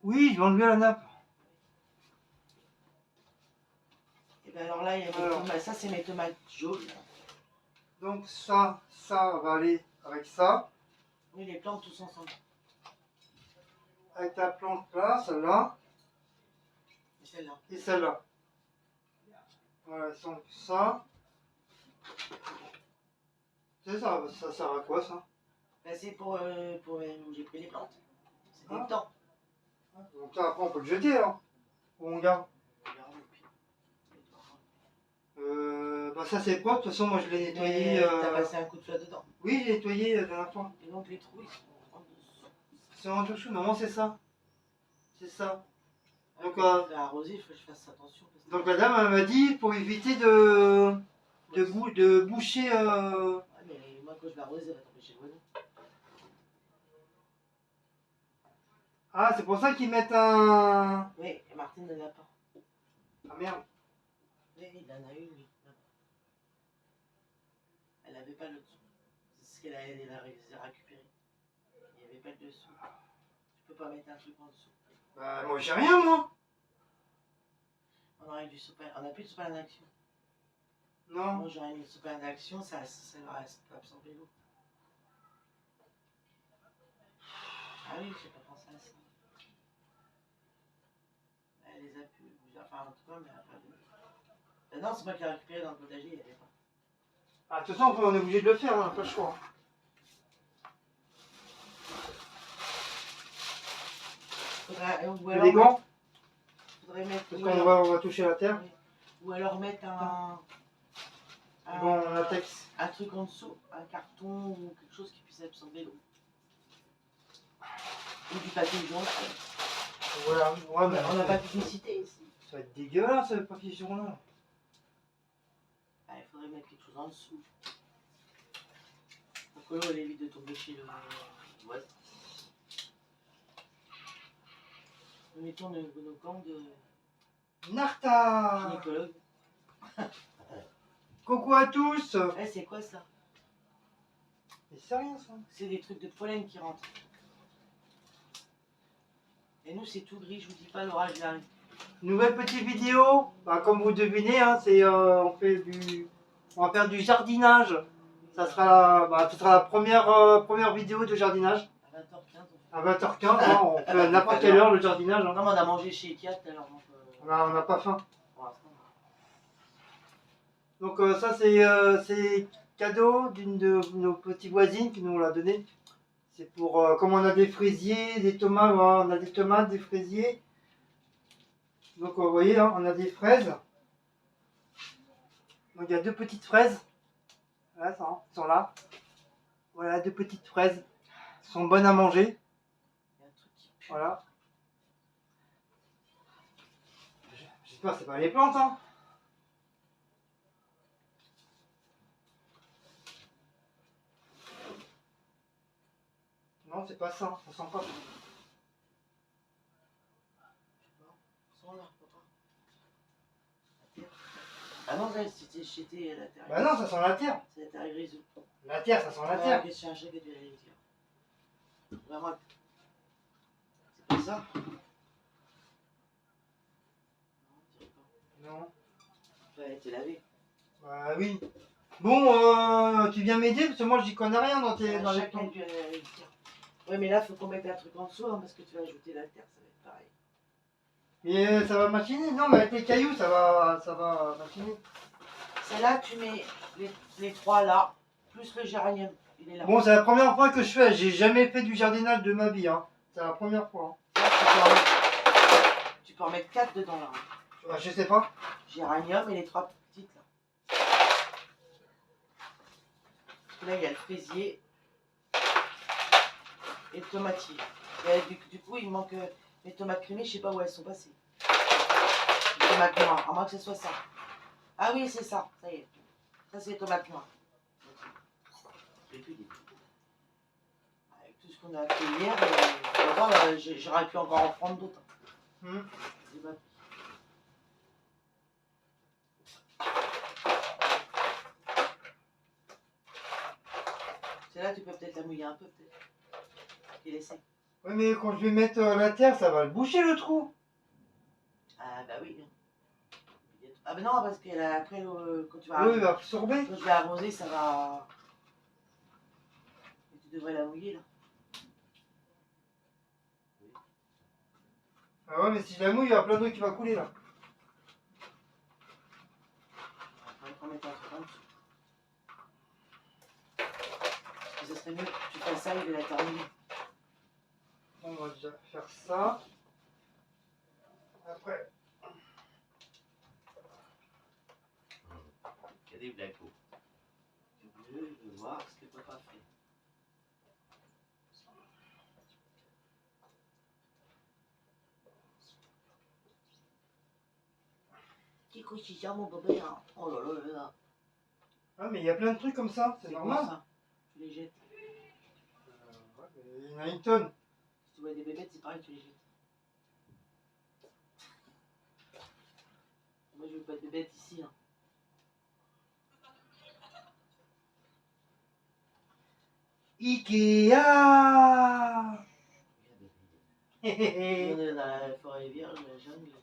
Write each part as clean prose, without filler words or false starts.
Oui, je vais enlever la nappe. Et bien alors là, il y a des tomates. Ça, c'est mes tomates jaunes. Donc ça va aller avec ça. Oui, les plantes tous ensemble. Avec ta plante là, celle-là. Et celle-là. Et celle-là. Voilà, ils sont ça. C'est ça, ça sert à quoi ça? Ben, c'est pour j'ai pris les plantes. C'est des Ah. temps. Donc ça, après on peut le jeter alors. Ou on garde. Bah ça c'est propre, de toute façon moi je l'ai nettoyé. T'as passé un coup de flotte dedans. Oui, j'ai nettoyé la dernière fois. Et donc les trous ils sont en dessous. C'est en dessous, normalement c'est ça. C'est ça. Donc, arroser, il faut que je fasse attention. Donc la dame elle m'a dit pour éviter de boucher. Ouais, mais moi quand je l'arrose, elle va tomber chez le voisin. Ah, c'est pour ça qu'ils mettent un. Oui, et Martine ne l'a pas. Ah merde. Oui, il en a une, lui. Elle n'avait pas le dessous. C'est ce qu'elle a récupéré. Il n'y avait pas le dessous. Tu peux pas mettre un truc en dessous. Bah moi j'ai rien moi. On aurait du sopalin. On n'a plus de sopalin d'action. Non. Moi j'aurais mis le sopalin d'action, ça va absorber l'eau. Ah oui, j'ai pas pensé à ça. Elle les a pu. Enfin, en tout cas, mais elle a pas de. Ben non, c'est moi qui l'ai récupéré dans le potager, il n'y avait pas. Ah, de toute façon on est obligé de le faire, on n'a pas le choix. Faudrait, les gants. Faudrait mettre. Parce qu'on va toucher la terre. Oui. Ou alors mettre un latex. Un truc en dessous, un carton ou quelque chose qui puisse absorber l'eau. Ou du papier jaune. Voilà, ouais, mais on n'a pas de publicité ici. Ça va être dégueulasse le papier jaune. Ah, il faudrait mettre quelque chose en dessous. Pour que l'eau elle évite de tomber chez le voisin. Nous mettons nos gants de Narta. gynécologue. Coucou à tous. Eh, c'est quoi ça? Mais c'est rien ça. C'est des trucs de pollen qui rentrent. Et nous c'est tout gris, je vous dis pas, l'orage arrive. Nouvelle petite vidéo. Bah, comme vous devinez, hein, c'est on va faire du jardinage. Ça sera la première vidéo de jardinage. À 20h15. À 20h15, hein, on fait à n'importe quelle heure le jardinage. Hein. Non, mais on a mangé chez Ikea tout à l'heure. On n'a pas faim. Donc ça c'est cadeau d'une de nos petites voisines qui nous l'a donné. C'est pour, comme on a des fraisiers, des tomates, on a des tomates, des fraisiers. Donc vous voyez, hein, on a des fraises. Donc il y a deux petites fraises. Voilà, ça, hein, elles sont là. Voilà, deux petites fraises. Elles sont bonnes à manger. Voilà. J'espère que c'est pas les plantes, hein. Non, c'est pas ça, ça sent pas. Ah non, c'était la terre. Bah non, ça sent la terre. C'est la terre grise. La terre, ça sent la terre. Qu'est-ce que c'est un chèque de la litière? Vraiment. C'est pas ça? Non. Ça a été lavé. Bah oui. Bon, tu viens m'aider parce que moi j'y connais rien dans les plantes. Oui, mais là, il faut qu'on mette un truc en dessous hein, parce que tu vas ajouter la terre, ça va être pareil. Mais ça va machiner. Non, mais avec les cailloux, ça va machiner. Celle-là, tu mets les trois là, plus le géranium. Il est là. Bon, c'est la première fois que je fais. J'ai jamais fait du jardinage de ma vie. Hein. C'est la première fois. Là, tu peux en mettre 4 dedans là. Bah, je sais pas. Géranium et les trois petites là. Là, il y a le fraisier et le tomatier. Et du coup, il manque les tomates crémées, je sais pas où elles sont passées. Les tomates noires, à moins que ce soit ça. Ah oui, c'est ça, ça y est. Ça, c'est les tomates noires. Avec tout ce qu'on a fait hier, j'aurais pu encore en prendre d'autres. Celle-là, tu peux peut-être la mouiller un peu, peut-être. Et laisser. Ouais, mais quand je vais mettre la terre, ça va le boucher le trou. Ah bah oui. Ah bah non, parce que après, quand tu vas Oui, il va absorber. quand je vais arroser, ça va. Tu devrais la mouiller là. Ah ouais, mais si je la mouille, il y a plein d'eau qui va couler là. Faudrait qu'on mette un truc en dessous. Parce que ça serait mieux que tu fasses ça et de la terminer. On va déjà faire ça. Après, Il y a des blacos. Je veux voir ce que papa fait. Petit cochichat, mon bébé, hein. Oh là là là là. ah, mais il y a plein de trucs comme ça, c'est C'est normal. bon ça. Tu les jettes. Ouais, mais il y en a une tonne. Si tu vois des bébêtes, c'est pareil, tu les jettes. Moi, je veux pas de bébêtes ici. Hein. Ikea. Hé, hé, On hé. est dans la forêt vierge, la jungle ici.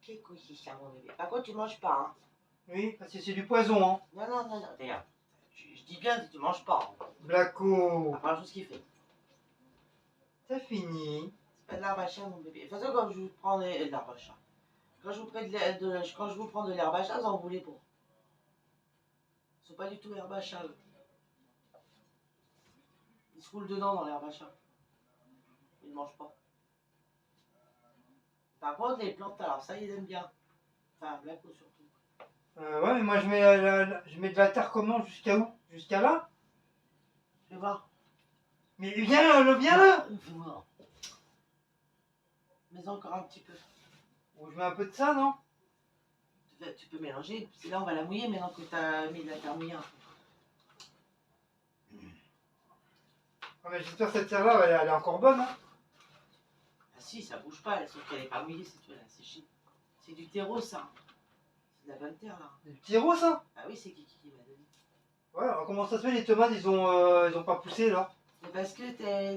Quel cochichat, mon bébé. Par contre, tu manges pas. Hein. Oui, parce que c'est du poison, hein. Non, non, non, non. Regarde. Je dis bien que tu manges pas. Hein. Blacko. La première chose qu'il fait. C'est fini. C'est pas de l'herbe à chat, mon bébé. De toute façon, quand je vous prends de l'herbe à chat. Quand je vous prends de l'herbe à chat, vous en voulez pas. Ils sont pas du tout herbe à chat, eux. Ils se roulent dedans dans l'herbe à chat. Ils ne mangent pas. Par contre, les plantes, alors ça, ils aiment bien. Enfin, Blacko surtout. Ouais, mais moi je mets, je mets de la terre comment jusqu'à où? Jusqu'à là? Fais voir. Mais viens là. Fais voir. Mais encore un petit peu. Ou je mets un peu de ça, non? Tu peux mélanger. C'est là, on va la mouiller maintenant que tu as mis de la terre mouillée un peu. Ah, mais j'espère que cette terre-là, elle est encore bonne, hein. Ah si, ça bouge pas, sauf qu'elle n'est pas mouillée, c'est tout, elle a séché. C'est du terreau, ça. C'est de la bonne terre, là. Des petits héros, ça? Ah oui, c'est Kiki qui m'a donné. Ouais, alors comment ça se fait, les tomates, ils ont pas poussé, là? C'est parce que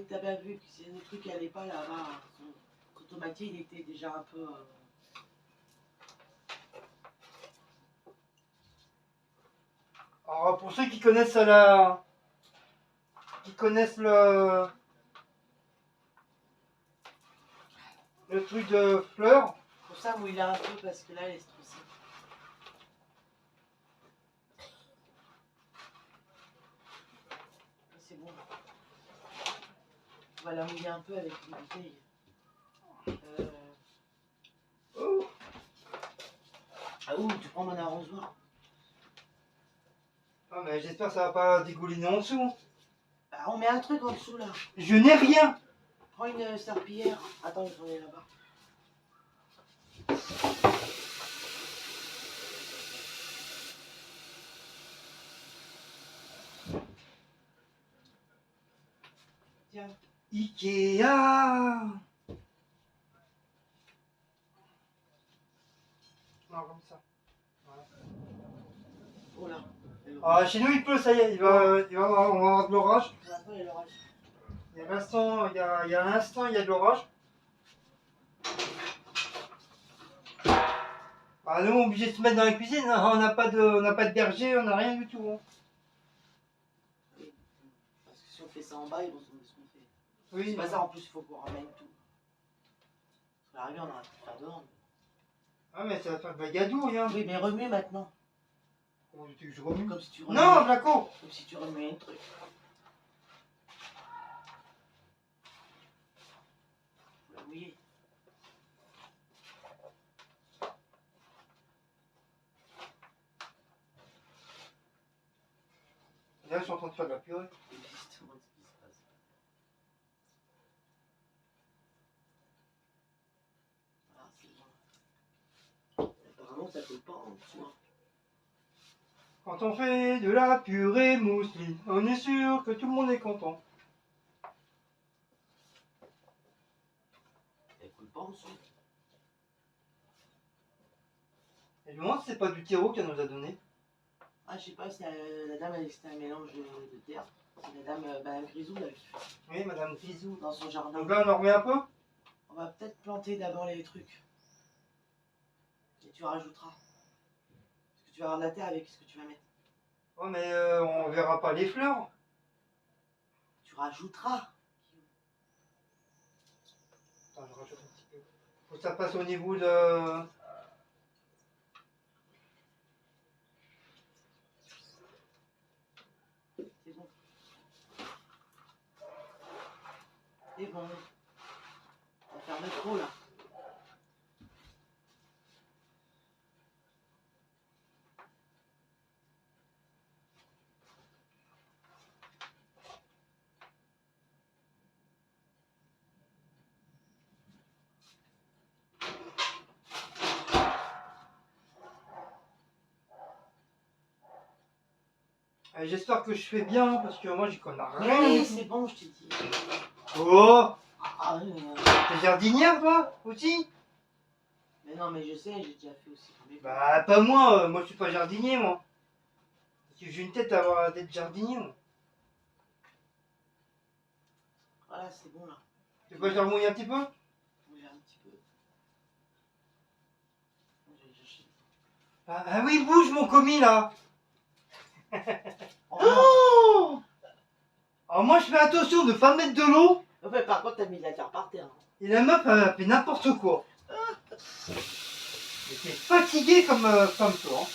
t'as pas vu que c'est le truc qui allait pas là-bas. Son tomatier, il était déjà un peu. Alors, pour ceux qui connaissent la... qui connaissent le truc de fleurs, Pour ça, mouille là un peu parce que là, elle est stressée. C'est bon. On va la mouiller un peu avec une bouteille. oh, Ah ouh, tu prends mon arrosoir. ah, mais j'espère que ça va pas dégouliner en dessous. Bah, on met un truc en dessous là. Je n'ai rien. Prends une serpillière. Attends, j'en ai là-bas. Tiens. Ikea. Non, comme ça. Voilà. Oh là. Ah, chez nous, il pleut, ça y est, on va avoir de l'orage. Après, il y a l'orage. Il y a l'instant, il y a un instant, il y a de l'orage. Ah, nous, on est obligé de se mettre dans la cuisine, hein. On n'a pas de berger, on n'a rien du tout, hein. Oui. Parce que si on fait ça en bas, ils vont se demander ce qu'on fait. Oui. C'est pas ça, en plus, il faut qu'on ramène tout. Parce qu'à la rigueur, on aurait pu le faire dehors. Ah, mais ça va faire de la gadouille, hein. Oui, mais remue maintenant. Comment veux-tu que je remue? Comme si tu remuais. Non, Blacko. Comme si tu remuais un truc. Faut la mouiller. Là, je suis en train de faire de la purée. Et puis, c'est tout ce qui se passe. Ah, c'est bon. Apparemment, ça colle pas en dessous. Hein. Quand on fait de la purée mousseline, on est sûr que tout le monde est content. Elle colle pas en dessous. Et je me demande si c'est pas du terreau qu'elle nous a donné. Ah, je sais pas si la dame a dit que c'était un mélange de terre. C'est Madame Grisou là qui fait Oui, Madame Grisou. dans son jardin. Donc là, on en remet un peu. On va peut-être planter d'abord les trucs. Et tu rajouteras. Parce que tu vas avoir de la terre avec ce que tu vas mettre. Oh, mais on verra pas les fleurs. Tu rajouteras. Attends, je rajoute un petit peu. Faut que ça passe au niveau de... C'est bon. C'est bon. On va faire de trop là. J'espère que je fais bien, parce que moi, j'y connais rien. Oui, c'est bon, je te dis. Oh, Ah, t'es jardinière, toi, aussi? mais non, mais je sais, j'ai déjà fait aussi. Mais Bah, pas moi. Moi, je suis pas jardinier, moi. Parce que j'ai une tête d'être jardinier, moi. voilà, c'est bon là. Tu veux pas que je remouille un petit peu? Oui, un petit peu. Je vais chercher. Ah oui, bouge, mon commis, là. Oh, non. Alors moi, je fais attention de pas mettre de l'eau. Ouais, par contre, t'as mis de la terre par terre. Et la meuf, elle a fait n'importe quoi. J'étais fatigué comme toi. Hein.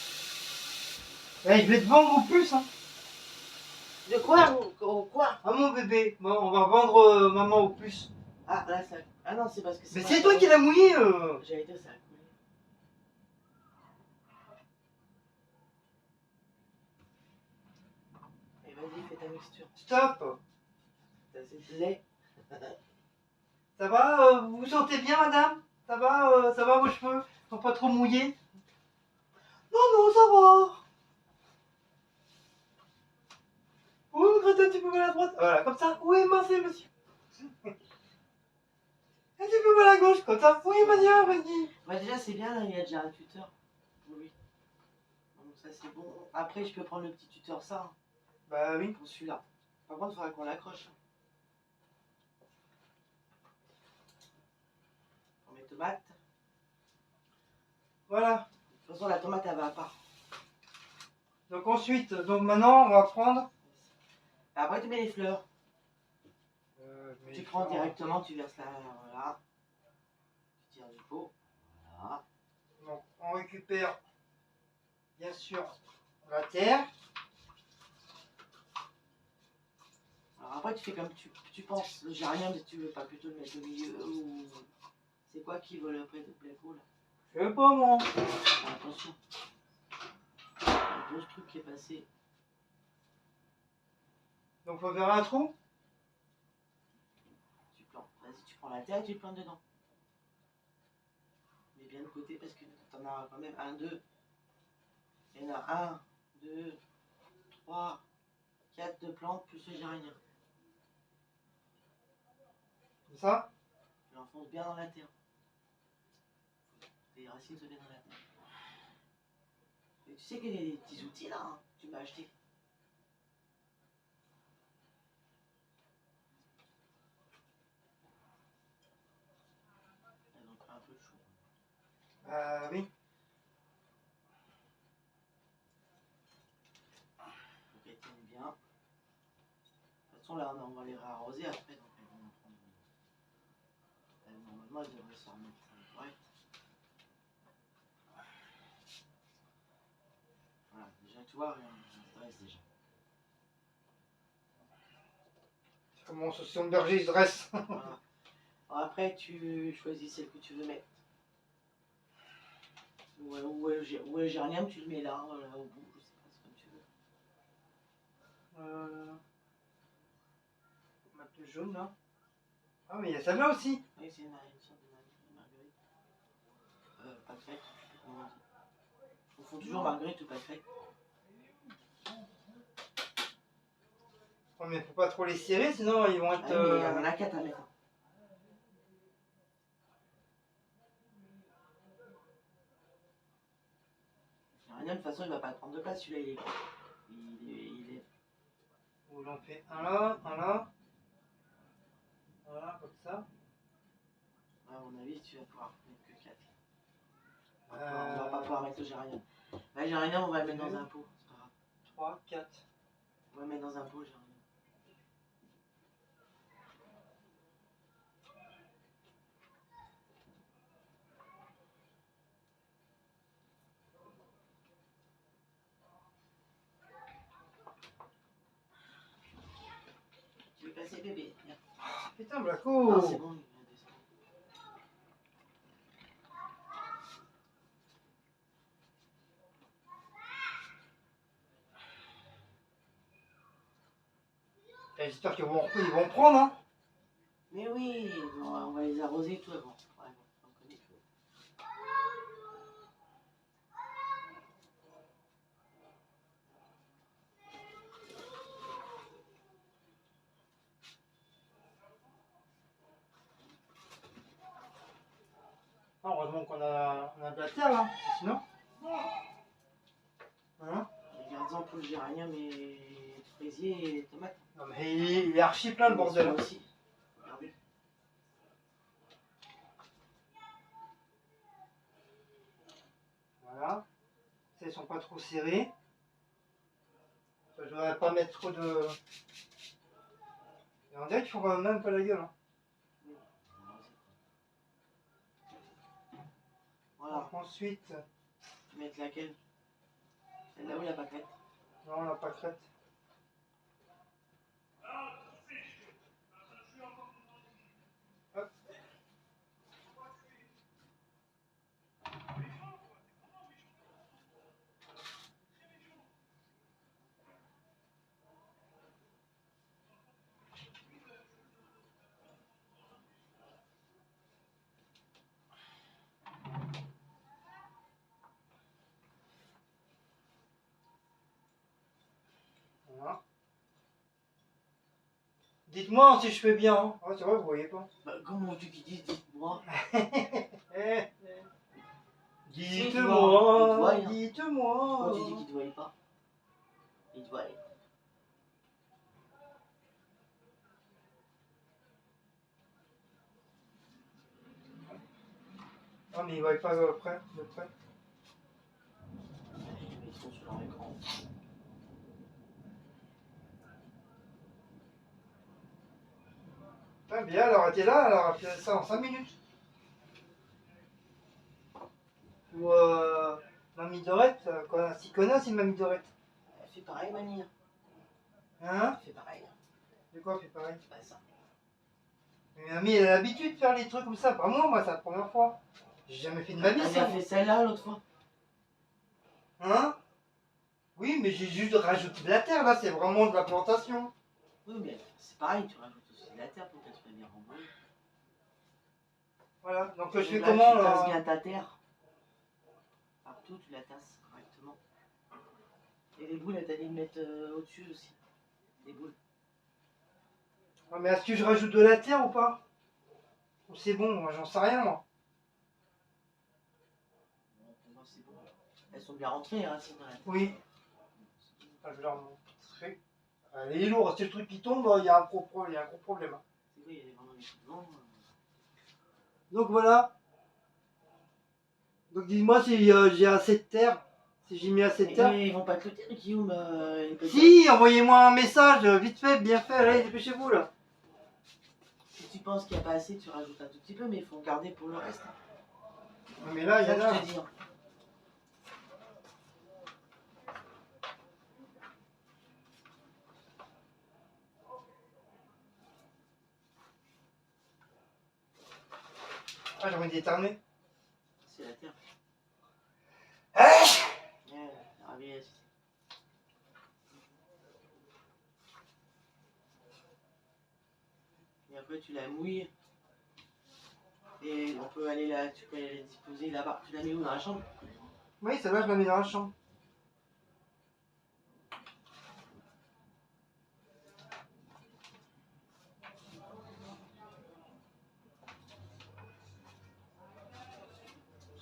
Eh, je vais te vendre au plus. Hein. De quoi quoi? Ah, mon bébé. Bon, on va vendre maman au plus. Ah, là, ça. Ah non, c'est parce que c'est. Mais moi c'est qui toi qui l'as mouillé. J'allais dire ça a coulé. Et vas-y, fais ta mixture. Stop. T'as assez de lait. Ça va vous vous sentez bien, madame? Ça va vos cheveux? Ils sont pas trop mouillés? Non, non, ça va. Oui, grattez un petit peu vers la droite. Voilà, comme ça. Oui, merci, monsieur. Un petit peu vers la gauche, comme ça. Oui, monsieur, vas-y. Bah, déjà, c'est bien, là, il y a déjà un tuteur pour lui. Donc, ça, c'est bon. Après, je peux prendre le petit tuteur, ça, hein, Bah oui. pour celui-là. Par contre, il faudra qu'on l'accroche. Pour mes tomates. Voilà. De toute façon, la tomate, elle va à part. Donc ensuite, donc maintenant, on va prendre... Après, tu mets les fleurs. mais Tu prends directement, tu verses là, voilà. Tu tires du pot. Voilà. Donc, on récupère, bien sûr, la terre. Alors après, tu fais comme tu penses. J'ai rien, mais tu veux pas plutôt le mettre au milieu ou... C'est quoi qui vole après de Pléco, là? Je sais pas, moi. Ah, attention. Il y a un gros truc qui est passé. Donc, faut faire un trou. Tu plantes. Vas-y, tu prends la terre et tu le plantes dedans. Mais bien de côté parce que t'en as quand même un, deux. Il y en a un, deux, trois, quatre de plantes plus le géranien. Comme ça. Tu l'enfonces bien dans la terre. Les racines se viennent dans la terre. Et tu sais qu'il y a des petits outils là, hein, tu m'as acheté. Elles ont pris un peu de chaud. Oui. Donc elles tiennent bien. De toute façon là on va les réarroser après, donc elles vont en prendre. Normalement elles devraient se remettre correct. Voilà, déjà tu vois, rien, ça stresse déjà. Comment ce son de berger il se dresse. Voilà. Alors après tu choisis celle que tu veux mettre. Ou le géranium tu le mets là, voilà, au bout, je sais pas, c'est comme tu veux. Faut mettre le jaune là. Ah, mais il y a celle-là aussi. Oui, c'est une sorte de marguerite. Pâquerette, je sais plus comment on dit. On fond toujours marguerite ou pâquerette. Oh, mais faut pas trop les serrer, sinon ils vont être. Ah oui, mais il y en a 4 à mettre. Le géranium, de toute façon, il va pas prendre de place, celui-là, il est. Où j'en fais un là, un là. Voilà, comme ça. À mon avis, tu vas pouvoir mettre que 4. On va pas pouvoir mettre le géranium. Le géranium, on va le mettre dans un pot. C'est pas grave. 3, 4. On va le mettre dans un pot, le géranium. Tu veux passer bébé? Viens. Putain, Ah, Blaco. c'est bon, il vient de descendre. J'espère qu'ils vont prendre, hein. Mais oui, on va les arroser et tout avant. Ouais, bon, on connaît tout. Ah, heureusement on a de la terre là, sinon. Hein? Les gardiens pour le géranium et le fraisier et les tomates. Non mais il est archi plein le bordel. Celui-là aussi. Regardez. Voilà. Ça, ils sont pas trop serrés. Ça, je devrais pas mettre trop de. Et on dirait qu'ils font quand même pas la gueule. Hein. Voilà. Ensuite, Tu mets laquelle? Celle-là où il n'y a pas crête. non, la pâquerette. Hop. Voilà. Dites-moi si je fais bien. Hein. Ah, c'est vrai, vous voyez pas. Bah, comment tu qui dis, dites-moi. Eh, Dites-moi. dites-moi. Pourquoi tu dis qu'il ne te voyait pas? Il te voyait. Ah, mais ils voient pas près, de près. Ils sont sur leur écran. Ah, bien, elle aurait été là, elle aurait fait ça en 5 minutes. Ou Mamie Dorette, si connasse une Mamie Dorette. Elle fait pareil, Mamie. Hein? Elle fait pareil. De quoi elle fait pareil? Bah, ça. Mais Mamie, elle a l'habitude de faire les trucs comme ça. Pas moi, c'est la première fois. J'ai jamais fait de ma vie Elle ça. a fait celle-là l'autre fois. Hein? Oui, mais j'ai juste rajouté de la terre, là, c'est vraiment de la plantation. Oui, mais c'est pareil, tu rajoutes aussi de la terre pour qu'elle soit bien remboursée. Voilà, donc je Donc fais là, comment tu tasses là? bien ta terre. Partout, tu la tasses correctement. Et les boules, elle t'a dit de mettre au-dessus aussi. Des boules. Ah, mais est-ce que je rajoute de la terre ou pas? Ou c'est bon, moi j'en sais rien moi. Bon, pour moi, c'est bon. Elles sont bien rentrées, hein, c'est dans la terre. Oui. Ah, je vais leur montrer. Elle est lourde, c'est le truc qui tombe, il y a un gros problème. Hein. C'est vrai, il y a vraiment des coups de vent. Donc voilà. Donc dis-moi si j'ai assez de terre. Si j'ai mis assez de terre. Et ils vont pas te le dire, Guillaume. Les petits. Si, envoyez-moi un message, vite fait, bien fait, allez, dépêchez-vous là. Si tu penses qu'il n'y a pas assez, tu rajoutes un tout petit peu, mais il faut garder pour le reste. Non, mais là, il y Ça, en a. je te dis. Hein. Ah, j'ai envie d'éternuer. C'est la terre. Ah Ravi. Et après, tu la mouilles. Et on peut aller là, tu peux aller la disposer là-bas. Tu la mets où dans la chambre? Oui, celle-là, je la mets dans la chambre.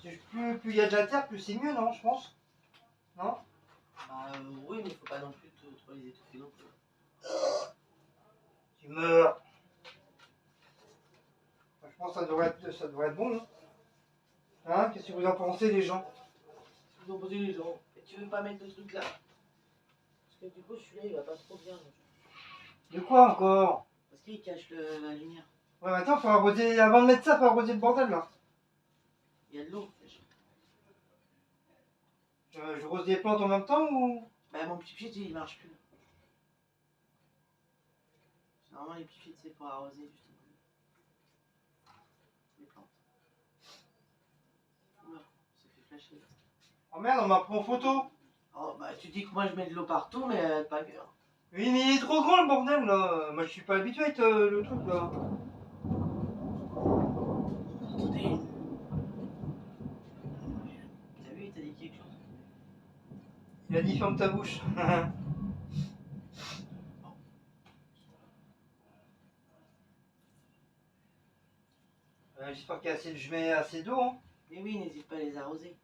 Plus il y a de la terre, plus c'est mieux, non, je pense. Non? Bah oui, mais faut pas non plus trop les étouffer non plus. Tu meurs. Je pense que ça devrait être bon. Hein, qu'est-ce que vous en pensez, les gens? Ils ont posé les gens. Et tu veux pas mettre le truc là? Parce que du coup, celui-là, il va pas trop bien. De quoi encore? Parce qu'il cache la lumière. Ouais, mais attends, faut arroser. Avant de mettre ça, faut arroser le bordel là. Il y a de l'eau. déjà. Je rose des plantes en même temps ou? Bah, mon petit pied, il marche plus. Normalement, les petits pieds, c'est pour arroser justement les plantes. Oula, ça fait flasher. Oh merde, on m'a pris en photo. Oh, bah, tu dis que moi, je mets de l'eau partout, mais pas que. Oui, mais il est trop grand le bordel là. Moi, je suis pas habitué avec le truc là. Attendez. T'as vu, il t'a dit quelque chose. Il a dit ferme ta bouche. J'espère qu'il y a assez, je mets assez d'eau. Hein. Mais oui, n'hésite pas à les arroser.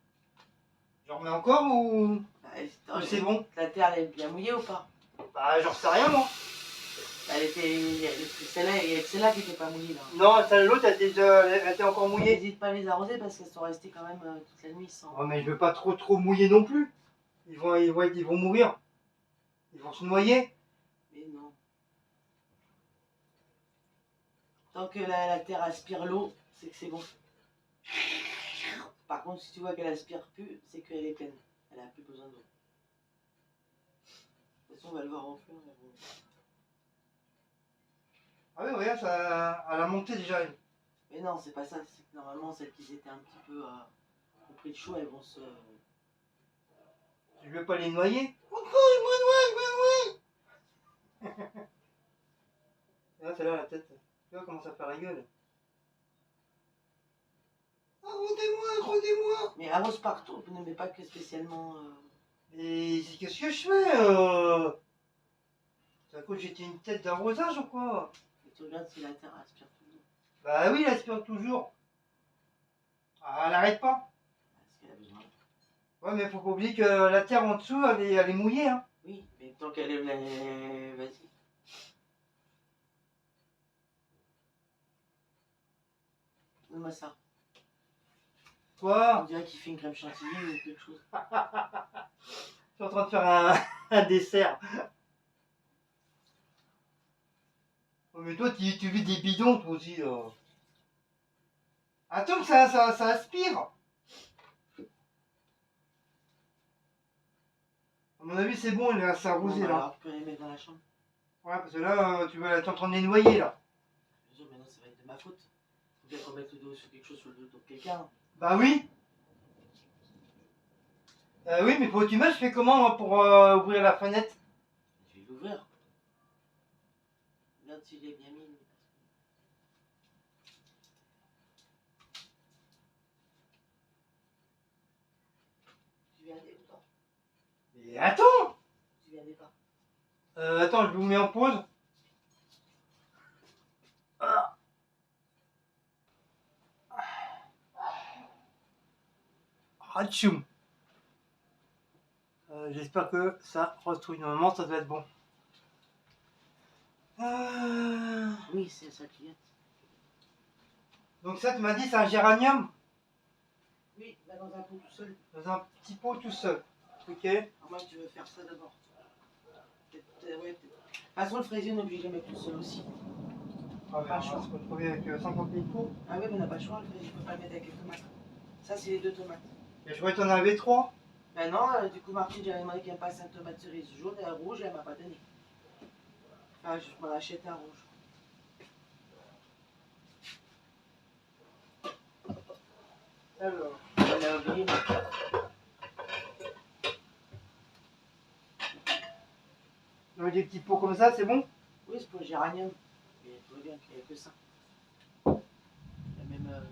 J'en remets encore ou Bah, c'est bon? La terre, elle est bien mouillée ou pas? Bah, j'en sais rien moi. Elle était. Celle-là, il y a que celle-là qui était pas mouillée là. Non, l'autre elle était encore mouillée. N'hésite pas à les arroser parce qu'elles sont restées quand même toute la nuit sans. Oh, mais je veux pas trop mouiller non plus. Ils vont mourir. Ils vont se noyer. Mais non. Tant que la terre aspire l'eau, c'est que c'est bon. Par contre, si tu vois qu'elle aspire plus, c'est qu'elle est pleine. Elle a plus besoin d'eau. De toute façon, on va le voir en fleurs. Ah oui, regarde, ça, à la montée déjà. Mais non, c'est pas ça. C'est que normalement, celles qui étaient un petit peu au prix de chaud, elles vont se. Je veux pas les noyer. Là, c'est là la tête. Tu vois comment ça fait la gueule. Arrosez-moi. Mais arrose partout, ne mets pas que spécialement. Et qu'est-ce que je fais C'est à cause que j'étais une tête d'arrosage ou quoi? Et tu regardes si la terre aspire tout l'eau. Bah oui, elle aspire toujours. Ah, elle arrête pas. Parce qu'elle a besoin. Ouais, mais faut pas oublier que la terre en dessous, elle est mouillée. Hein. Oui, mais tant qu'elle est. Vas-y. Donne-moi ça. On Quoi? dirait qu'il fait une crème chantilly ou quelque chose. Je suis en train de faire un dessert. Oh, mais toi, tu vis des bidons, toi aussi. Là. Attends que ça aspire. À mon avis, c'est bon, il va s'arroser Bon, bah, là. alors, tu peux les mettre dans la chambre. Ouais, parce que là, tu es en train de les noyer là. Bien sûr, maintenant, ça va être de ma faute. Faut bien qu'on mette le dos sur quelque chose sur le dos de quelqu'un. Bah oui. Oui, mais faut que tu m'aides, je fais comment moi, pour ouvrir la fenêtre? Je vais l'ouvrir. Regarde s'il est bien mis. Tu viens des pas. Mais attends. Tu viens des pas. Attends, je vous mets en pause. Hatchoum. J'espère que ça retrouve. Normalement, ça doit être bon. Oui, c'est ça qui vient. Donc ça, tu m'as dit, c'est un géranium Oui, va dans un pot tout seul. dans un petit pot tout seul. Ok. À moins que tu veux faire ça d'abord. Ouais, peut-être. De toute façon, le fraisier, on est obligé de le mettre tout seul aussi. Ah, mais on va se retrouver avec 50 000 pots. Ah oui, mais on n'a pas le choix, le fraisier, je peux pas le mettre avec les tomates. Ça, c'est les 2 tomates. Et je croyais que t'en avais 3. Ben non, du coup, Martine, j'avais demandé qu'elle me passe un tomate cerise jaune et un rouge, et elle m'a pas donné. Enfin, je m'en achète un rouge. Alors. Elle a oublié, mais... Donc des petits pots comme ça, c'est bon? Oui, c'est pour le géranium. Et tout va bien qu'il n'y ait que ça. Il y a même...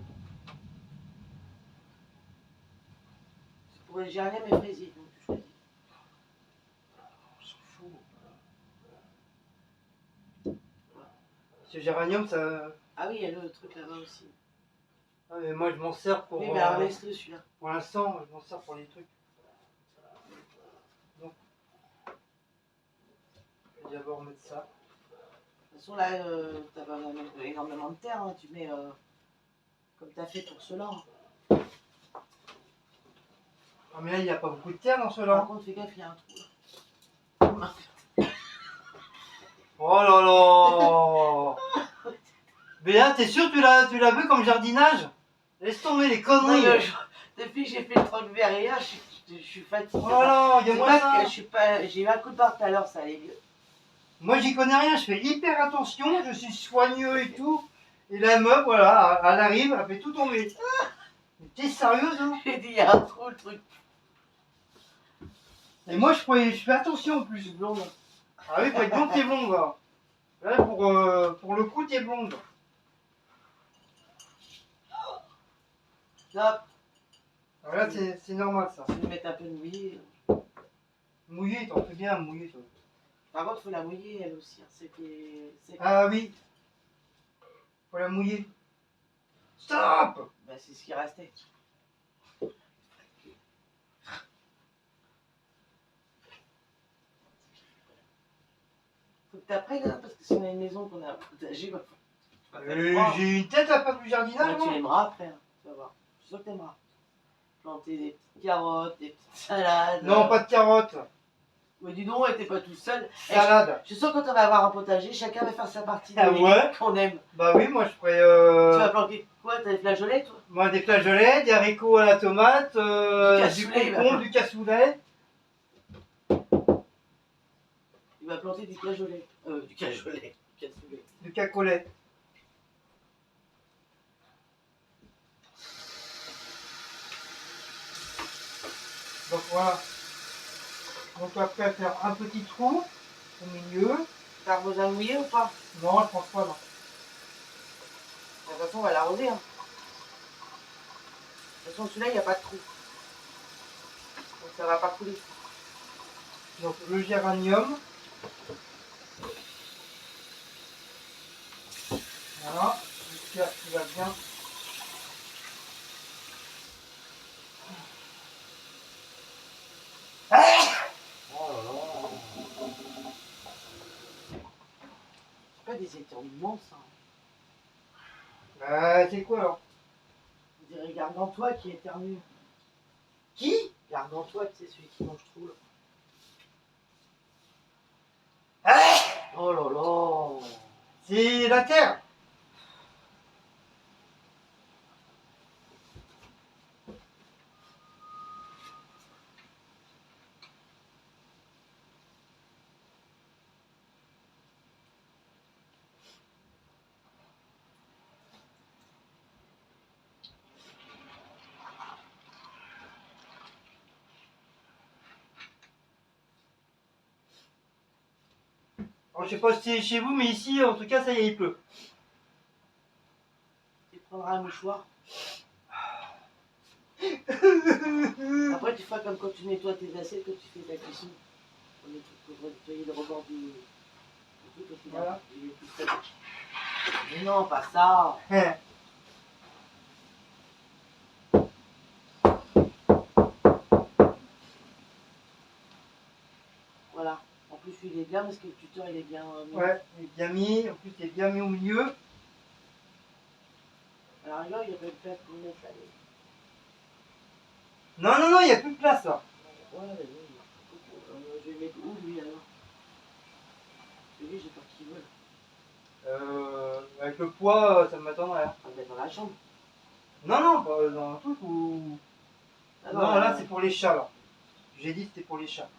C'est pour le géranium et fraisier, donc tu choisis. On s'en fout. Ce géranium, ça. Ah oui, il y a le truc là-bas aussi. Ah, mais moi, je m'en sers pour. Oui, mais alors laisse-le celui-là. Pour l'instant, je m'en sers pour les trucs. Je vais d'abord mettre ça. De toute façon, là, t'as pas énormément de terre, hein. Tu mets comme t'as fait pour ceux-là. Hein. Ah, mais là, il n'y a pas beaucoup de terre dans Par ceux-là. contre, fais gaffe, il y a un trou là. Oh là là. Béa, t'es sûr que tu l'as vu comme jardinage? Laisse tomber les conneries. Non, depuis que j'ai fait le truc vert hier, je suis fatiguée. Oh là, C'est regarde-moi pas ça. que je suis pas. J'ai eu un coup de barre tout à l'heure, ça allait mieux. Moi, j'y connais rien. Je fais hyper attention. Je suis soigneux et tout. Et la meuf, voilà, elle arrive, elle fait tout tomber. Mais t'es sérieuse, hein? J'ai dit, il y a un trou, le truc. Et moi, je fais attention en Je plus. suis blonde. Ah oui, faut être blonde, t'es blonde, là. Là, pour le coup, t'es blonde. Hop, Voilà, c'est normal, ça. je vais mettre un peu de mouillé. Mouillé, t'en fais bien mouiller, toi. Par contre, il faut la mouiller elle aussi. Hein. Ah oui. Faut la mouiller. Stop! Bah, c'est ce qui restait. Faut que t'apprennes, hein, parce que si on a une maison qu'on a partagée, bah, J'ai une tête à faire du jardinage, tu moi. l'aimeras après, hein. Tu vas voir. Je suis sûr que t'aimeras. Planter des petites carottes, des petites salades. Non, pas de carottes. Mais dis donc, t'es pas tout seul. Salade. Je suis sûr que quand on va avoir un potager, chacun va faire sa partie de Ah ouais? qu'on aime. Bah oui, moi je ferais. Tu vas planter quoi? T'as des flageolets, toi? Moi des flageolets, des haricots à la tomate, Du du cassoulet, concombre, du cassoulet. Il va planter du cajolet. Du cajolet. Du cassoulet. Du cacolet. Donc voilà. Donc après faire un petit trou au milieu. T'as besoin de mouiller ou pas? Non, je pense pas, non. De toute façon, on va l'arroser. Hein. De toute façon, celui-là, il n'y a pas de trou. Donc ça va pas couler. Donc le géranium. Voilà. J'espère qu'il va bien. Oh là là. C'est pas des éternuements, ça. Bah c'est quoi alors? On dirait Gargantua qui éternue. Qui? Gargantua, tu sais, celui qui mange trop, là. Oh là là. C'est la terre. Alors, je sais pas si c'est chez vous, mais ici, en tout cas, ça y est, il pleut. Tu prendras un mouchoir. Après, tu feras comme quand tu nettoies tes assiettes, quand tu fais ta cuisson. Pour nettoyer le rebord du truc, parce qu'il y a- Voilà. il est tout seul. Mais non, pas ça. Voilà. En plus, il est bien parce que le tuteur, il est bien mis. Ouais, il est bien mis. En plus, il est bien mis au milieu. Alors là, il y a pas de place pour mettre là. Non, non, non, il n'y a plus de place là. Ouais, vas-y. Je vais mettre où lui alors? Lui, j'ai peur qu'il vole. Avec le poids, ça m'attendrait. Hein. On va le mettre dans la chambre. Non, non, pas dans un truc où. Ah non, là, c'est pour les chats là. J'ai dit que c'était pour les chats.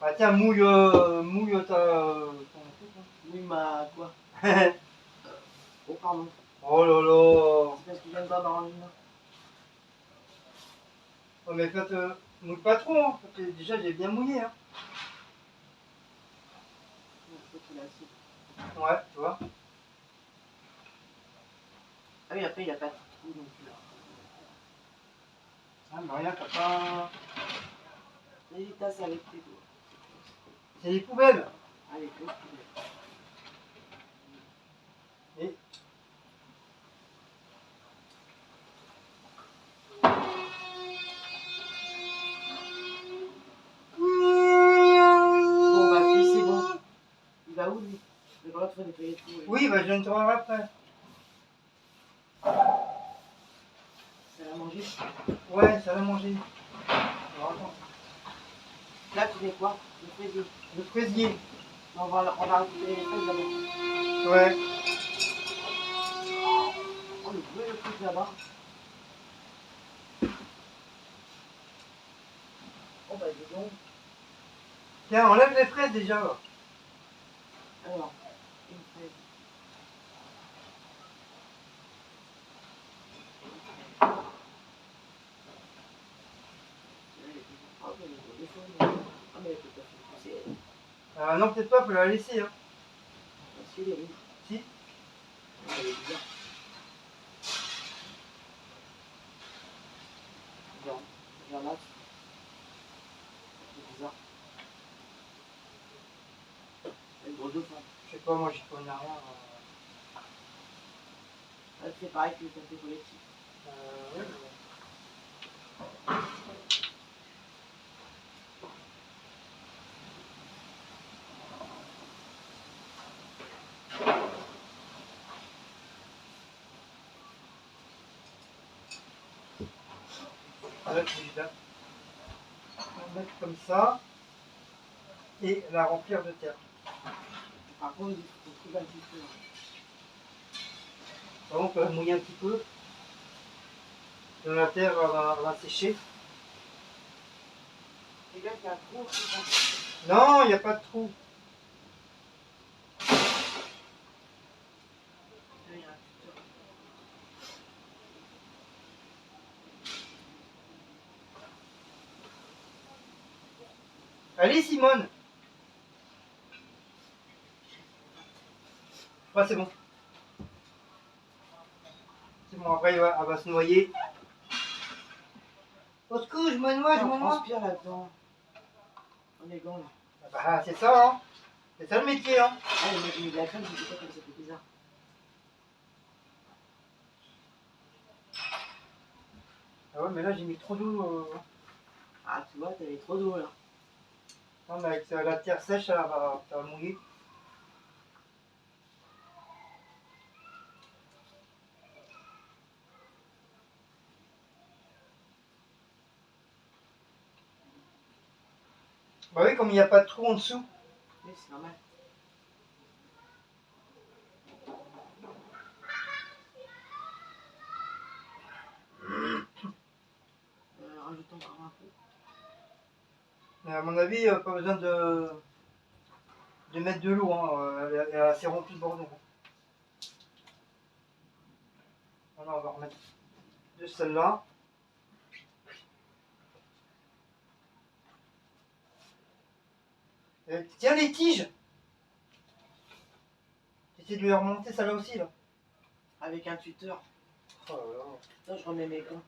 Ah, tiens, mouille ta. ton truc, Oui, ma quoi? là. Oh, pardon. Oh là là. C'est parce que je viens de boire dans la ligne. Oh, mais faites, mouille pas trop, hein. Déjà, j'ai bien mouillé. Hein. Je crois qu'il est assis. Ouais, tu vois. Ah oui, après, il n'y a pas de trou non plus là. Ah, mais rien, t'as pas. Les tasses avec tes doigts. C'est des poubelles. Allez, go. Et... Bon, bah, puis c'est bon. nettoyer tout. Oui, bah je nettoierai après. Ça va manger. Ouais, ça va manger. Alors, attends. Là, tu mets quoi? Le fraisier. Le fraisier. On va récupérer les fraises d'abord. Ouais. Oh, le bruit, le truc là-bas. Oh, bah, dis donc. Tiens, enlève les fraises déjà. Là. Alors, une fraise. Ah, mais des fois, ah, mais elle peut pas faire pousser. Ah non, peut-être pas, faut la laisser. Hein. Si, elle est rouge. Si. Elle est bizarre. Regarde, regarde là. C'est bizarre. Elle est gros de femme. Je sais pas, moi j'y connais rien. Elle fait pareil que le café collectif. Ouais. Avec celui-là. On va mettre comme ça. Et la remplir de terre. Par contre, il faut trouver un petit peu. Par contre, on peut la mouiller un petit peu. La terre va sécher. Regarde, il y a un trou, c'est ça. Non, il n'y a pas de trou. Là, il y a un petit peu. Allez, Simone. Ouais, c'est bon. C'est bon, après, elle va se noyer. Au secours, je me noie, je me On noie. transpire là-dedans. On est gants là. Bah, c'est ça, hein. C'est ça le métier, hein. Ah, il m'a mis de la crème, je sais pas comme ça fait bizarre. Ah ouais, mais là, j'ai mis trop d'eau. Ah, tu vois, t'avais trop d'eau là. Non, mais avec la terre sèche, ça va mouiller. Bah oui, comme il n'y a pas de trou en dessous. Oui, c'est normal. Rajoute encore un peu. Mais à mon avis, pas besoin de mettre de l'eau, hein. Elle est assez remplie de bordel. Voilà, on va remettre de celle-là. Tiens, les tiges. J'essaie de lui remonter celle-là aussi, là. Avec un tuteur. Oh là là. Là, je remets mes gants.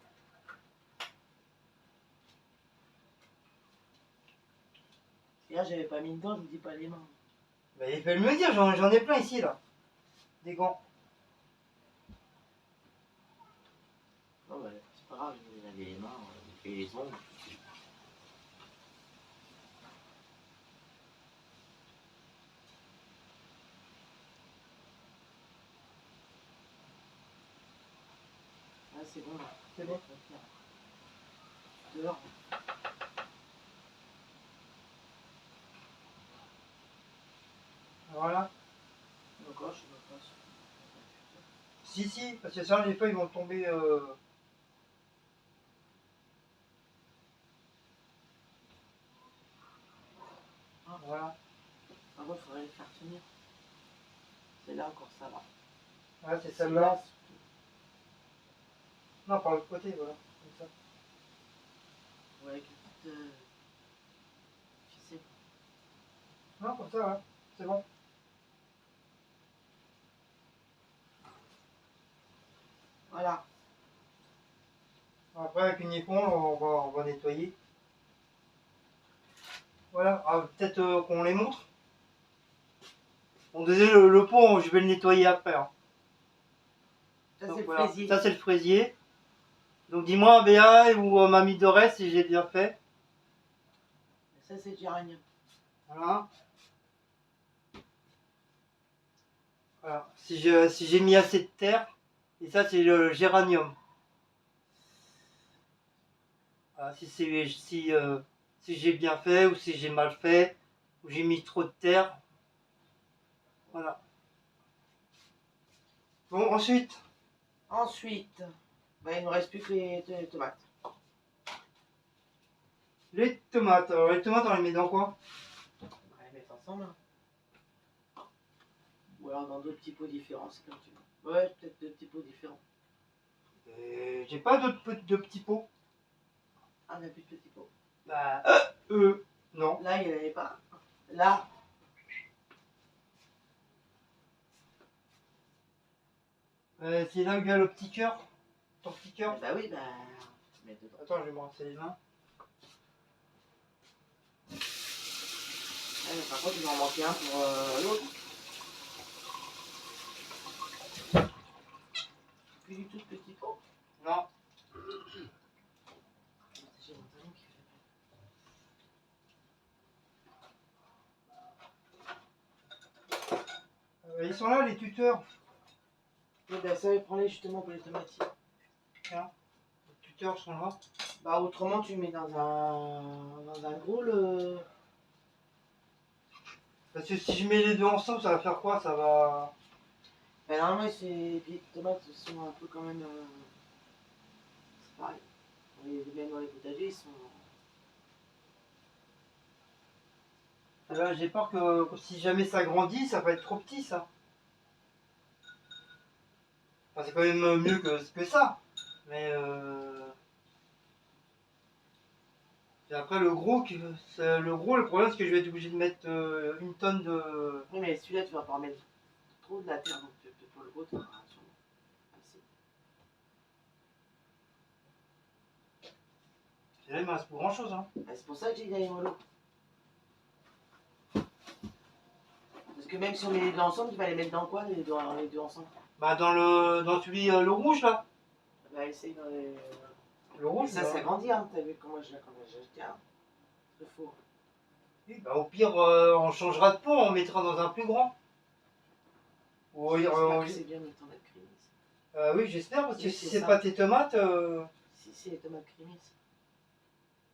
Et là, j'avais pas mis de gants, je me dis pas les mains. Mais il peut me le dire, j'en ai plein ici, là. Des gants. Non, bah, c'est pas grave, je vais laver les mains, et les ongles. Ah, c'est bon là. C'est bon. Dehors. Voilà. Encore, je sais pas. Si, parce que ça, les feuilles vont tomber. Voilà. Ah, moi, il faudrait les faire tenir. C'est là encore, ça va. Voilà, c'est celle-là. Non, par l'autre côté, voilà. Comme ça. Ouais, avec une petite ficelle. Non, comme ça, ouais. C'est bon. Voilà. Après, avec une éponge, on va nettoyer. Voilà. Ah, peut-être qu'on les montre. Bon, désolé, le pot, je vais le nettoyer après. Hein. Ça, Donc, c'est le voilà. fraisier. Ça, c'est le fraisier. Donc, dis-moi, Béa ou Mamie Dorès, si j'ai bien fait. Ça, c'est le géranium. Voilà. Voilà. Si j'ai mis assez de terre, et ça c'est le géranium. Voilà, si j'ai bien fait ou si j'ai mal fait, ou j'ai mis trop de terre. Voilà. Bon, ensuite, Ensuite, bah, il ne nous reste plus que les tomates. les tomates. Alors les tomates, on les met dans quoi? On va les mettre ensemble. Hein. Ou alors dans deux petits pots différents, c'est comme tu veux. Ouais, peut-être deux petits pots différents. J'ai pas de petits pots. Ah, on n'a plus de petits pots. Bah, non. Là, il n'y en avait pas. Là, C'est là où il y a le petit cœur. Ton petit cœur. bah oui, bah, tu mets dedans. Attends, je vais me rincer les mains. Ouais, mais par contre, il va en manquer un pour l'autre. Plus du tout de petits pots. Non. J'ai mon talon qui fait. Ils sont là, les tuteurs. Oui, bah ça, prends-les justement pour les tomates. Tiens, les tuteurs sont là. Bah autrement, tu mets dans un gros le... Parce que si je mets les deux ensemble, ça va faire quoi? Ça va. Bah normalement, les tomates sont un peu quand même... c'est pareil. Même dans les potagers, ils sont... Là, j'ai peur que si jamais ça grandit, ça va être trop petit, ça. Enfin, c'est quand même mieux que ça. Mais et après le gros, le problème c'est que je vais être obligé de mettre une tonne de. Oui, mais celui-là, tu vas pas en mettre trop de la terre, donc pour le gros, tu auras sûrement assez. Là, il me reste pour grand chose. Hein. Bah, c'est pour ça que j'ai dit d'aller mollo. Parce que même si on met les deux ensemble, tu vas les mettre dans quoi, les deux ensemble? Bah dans celui le rouge là. Bah essaye dans les... Le rouge. ça, là. ça grandit, hein. T'as vu comment j'ai acheté un de four. Oui, bah, au pire, on changera de pot, on mettra dans un plus grand. Ou, J'espère que c'est bien les tomates crémises. oui, j'espère, parce que Oui, si c'est c'est ça. pas tes tomates. Si, c'est les tomates crémises.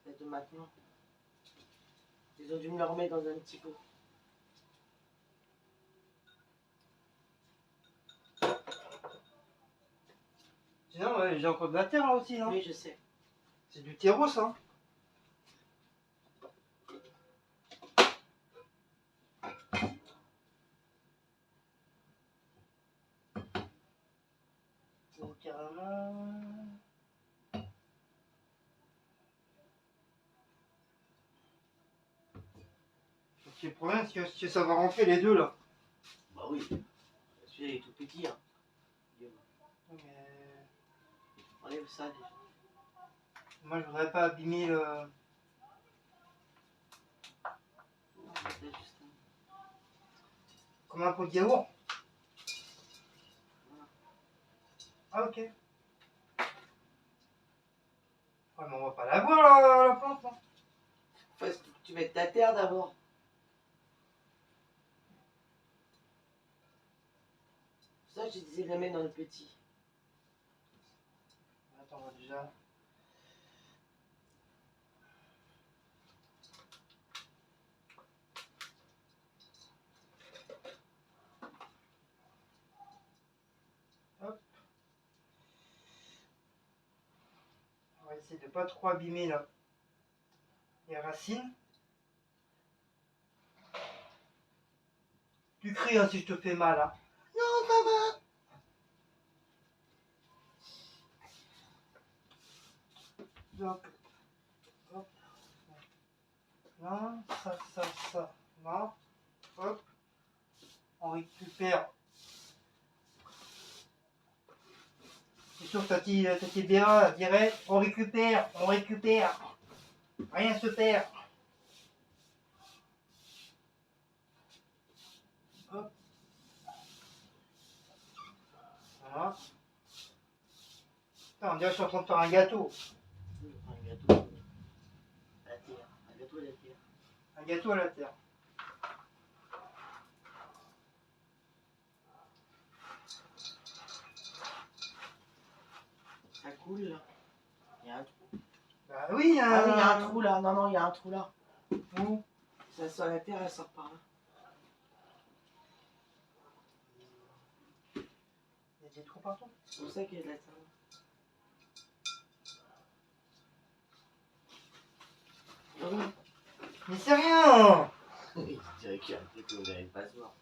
Les tomates noires. Ils ont dû me le remettre dans un petit pot. Sinon, j'ai encore de la terre là aussi. Hein. Oui, je sais. C'est du terreau, ça. Donc, carrément. Le problème, c'est que ça va rentrer les deux là. Bah oui. Celui-là, il est tout petit, hein. Mais Enlève ça déjà. moi, je voudrais pas abîmer le. Non, c'est juste Comme un pot de yaourt. Voilà. Ah, ok. Ouais, mais on va pas la voir la plante. Hein. Faut que tu mettes ta terre d'abord. Ça, je te disais de la mettre dans le petit. Attends, on va déjà. Hop. On va essayer de pas trop abîmer là. Les racines. Tu cries hein, si je te fais mal. Hein. Non, ça va. Donc, hop. Là, ça. Là, hop. On récupère. C'est sûr que Tati Béa dirait on récupère. Rien se perd. Hop. Voilà. Putain, on dirait que je suis en train de faire un gâteau. Oui, un gâteau à la terre. Un gâteau à la terre. Un gâteau à la terre. coule là. Il y a un trou. Bah oui, Ah oui, il y a un trou là. Non, non, il y a un trou là. Où? Ça sort la terre, elle sort par là. Il y a des trous partout. C'est pour ça qu'il y a de la terre. Ah oui. Mais c'est rien. Je dirais qu'il y a un truc que vous n'arrivez pas à se voir.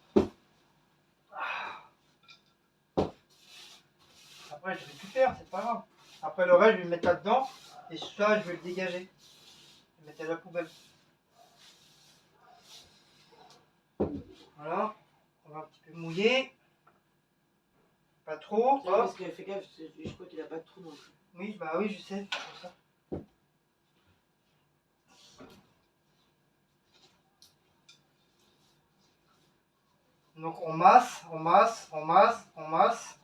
Après, je récupère, c'est pas grave. Après, le reste, je vais le mettre là-dedans. Et ça, je vais le dégager. Je vais le mettre à la poubelle. Voilà. On va un petit peu mouiller. Pas trop. Oui, parce que fais gaffe, je crois qu'il a pas de trou non plus. Oui, bah oui, je sais. C'est pour ça. Donc on masse, on masse, on masse, on masse.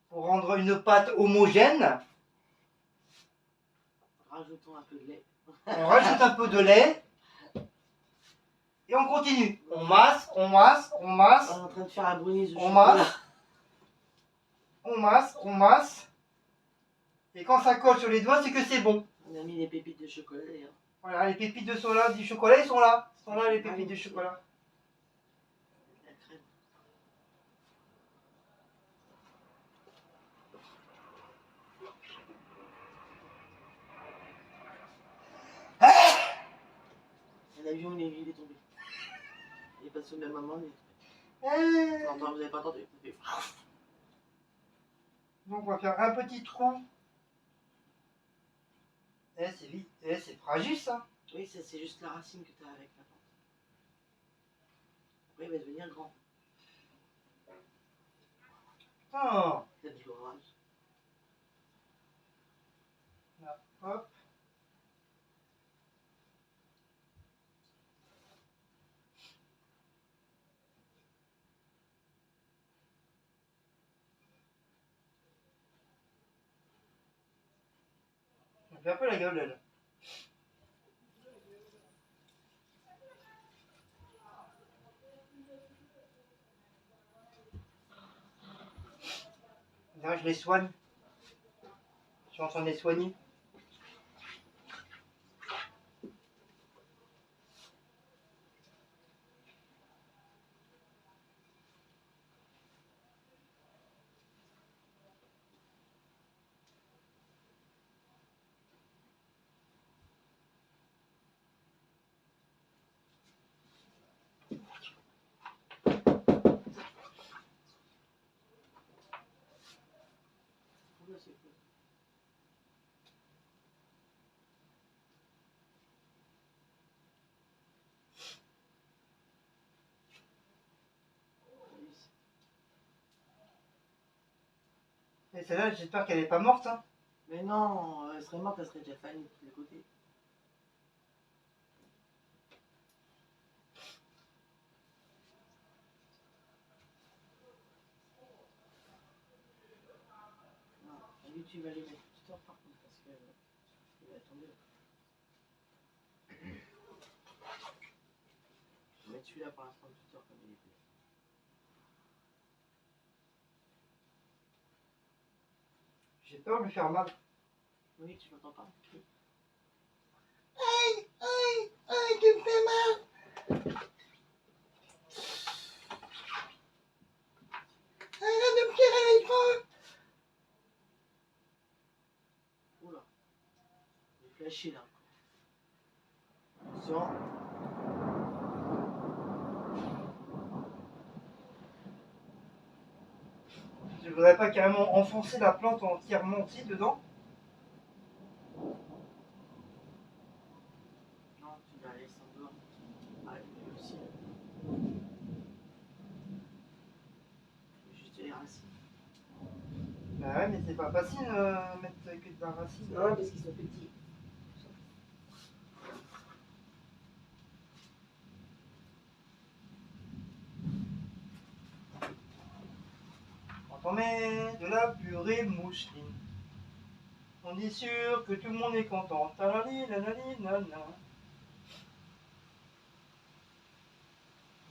Pour rendre une pâte homogène. Rajoutons un peu de lait. On rajoute un peu de lait. Et on continue. On masse, on masse, on masse. On est en train de faire un brownie de On chocolat. masse. On masse, on masse. Et quand ça colle sur les doigts, c'est que c'est bon. On a mis des pépites de chocolat d'ailleurs. Voilà, les pépites de soda, du chocolat, ils sont là. Ils sont là, les pépites de chocolat. La crème. L'avion il est tombé. Il est passé au même moment. Vous n'avez pas entendu. Donc on va faire un petit trou. Eh, c'est vite. Eh, c'est fragile ça. Oui, ça c'est juste la racine que tu as avec la pente. Après il va devenir grand. Putain. Il y a de l'orage. Là, hop. On fait un peu la gueule là. Là, je les soigne. Je suis en train de les soigner. Oula, c'est cool. Et celle-là, j'espère qu'elle n'est pas morte. Hein. Mais non, elle serait morte, elle serait déjà fanée de tous les côtés. Non, lui tu vas les mettre plus tard par contre parce que il va tomber. Je vais mettre celui-là pour l'instant plus tard comme il est petit. J'ai peur de lui faire mal. Oui, tu m'entends pas. Aïe, aïe, aïe, tu me fais mal. Arrête de me tirer les cheveux. Oula, il est flashé là. Attention. Je voudrais pas carrément enfoncer la plante entièrement aussi dedans. Non, tu la laisses en dehors. Ah, lui aussi. Juste les racines. Bah ouais, mais c'est pas facile mettre que de la racine. Ouais, parce qu'ils sont petits. Quand on met de la purée mousseline, on est sûr que tout le monde est content. Talali, lalali, nana.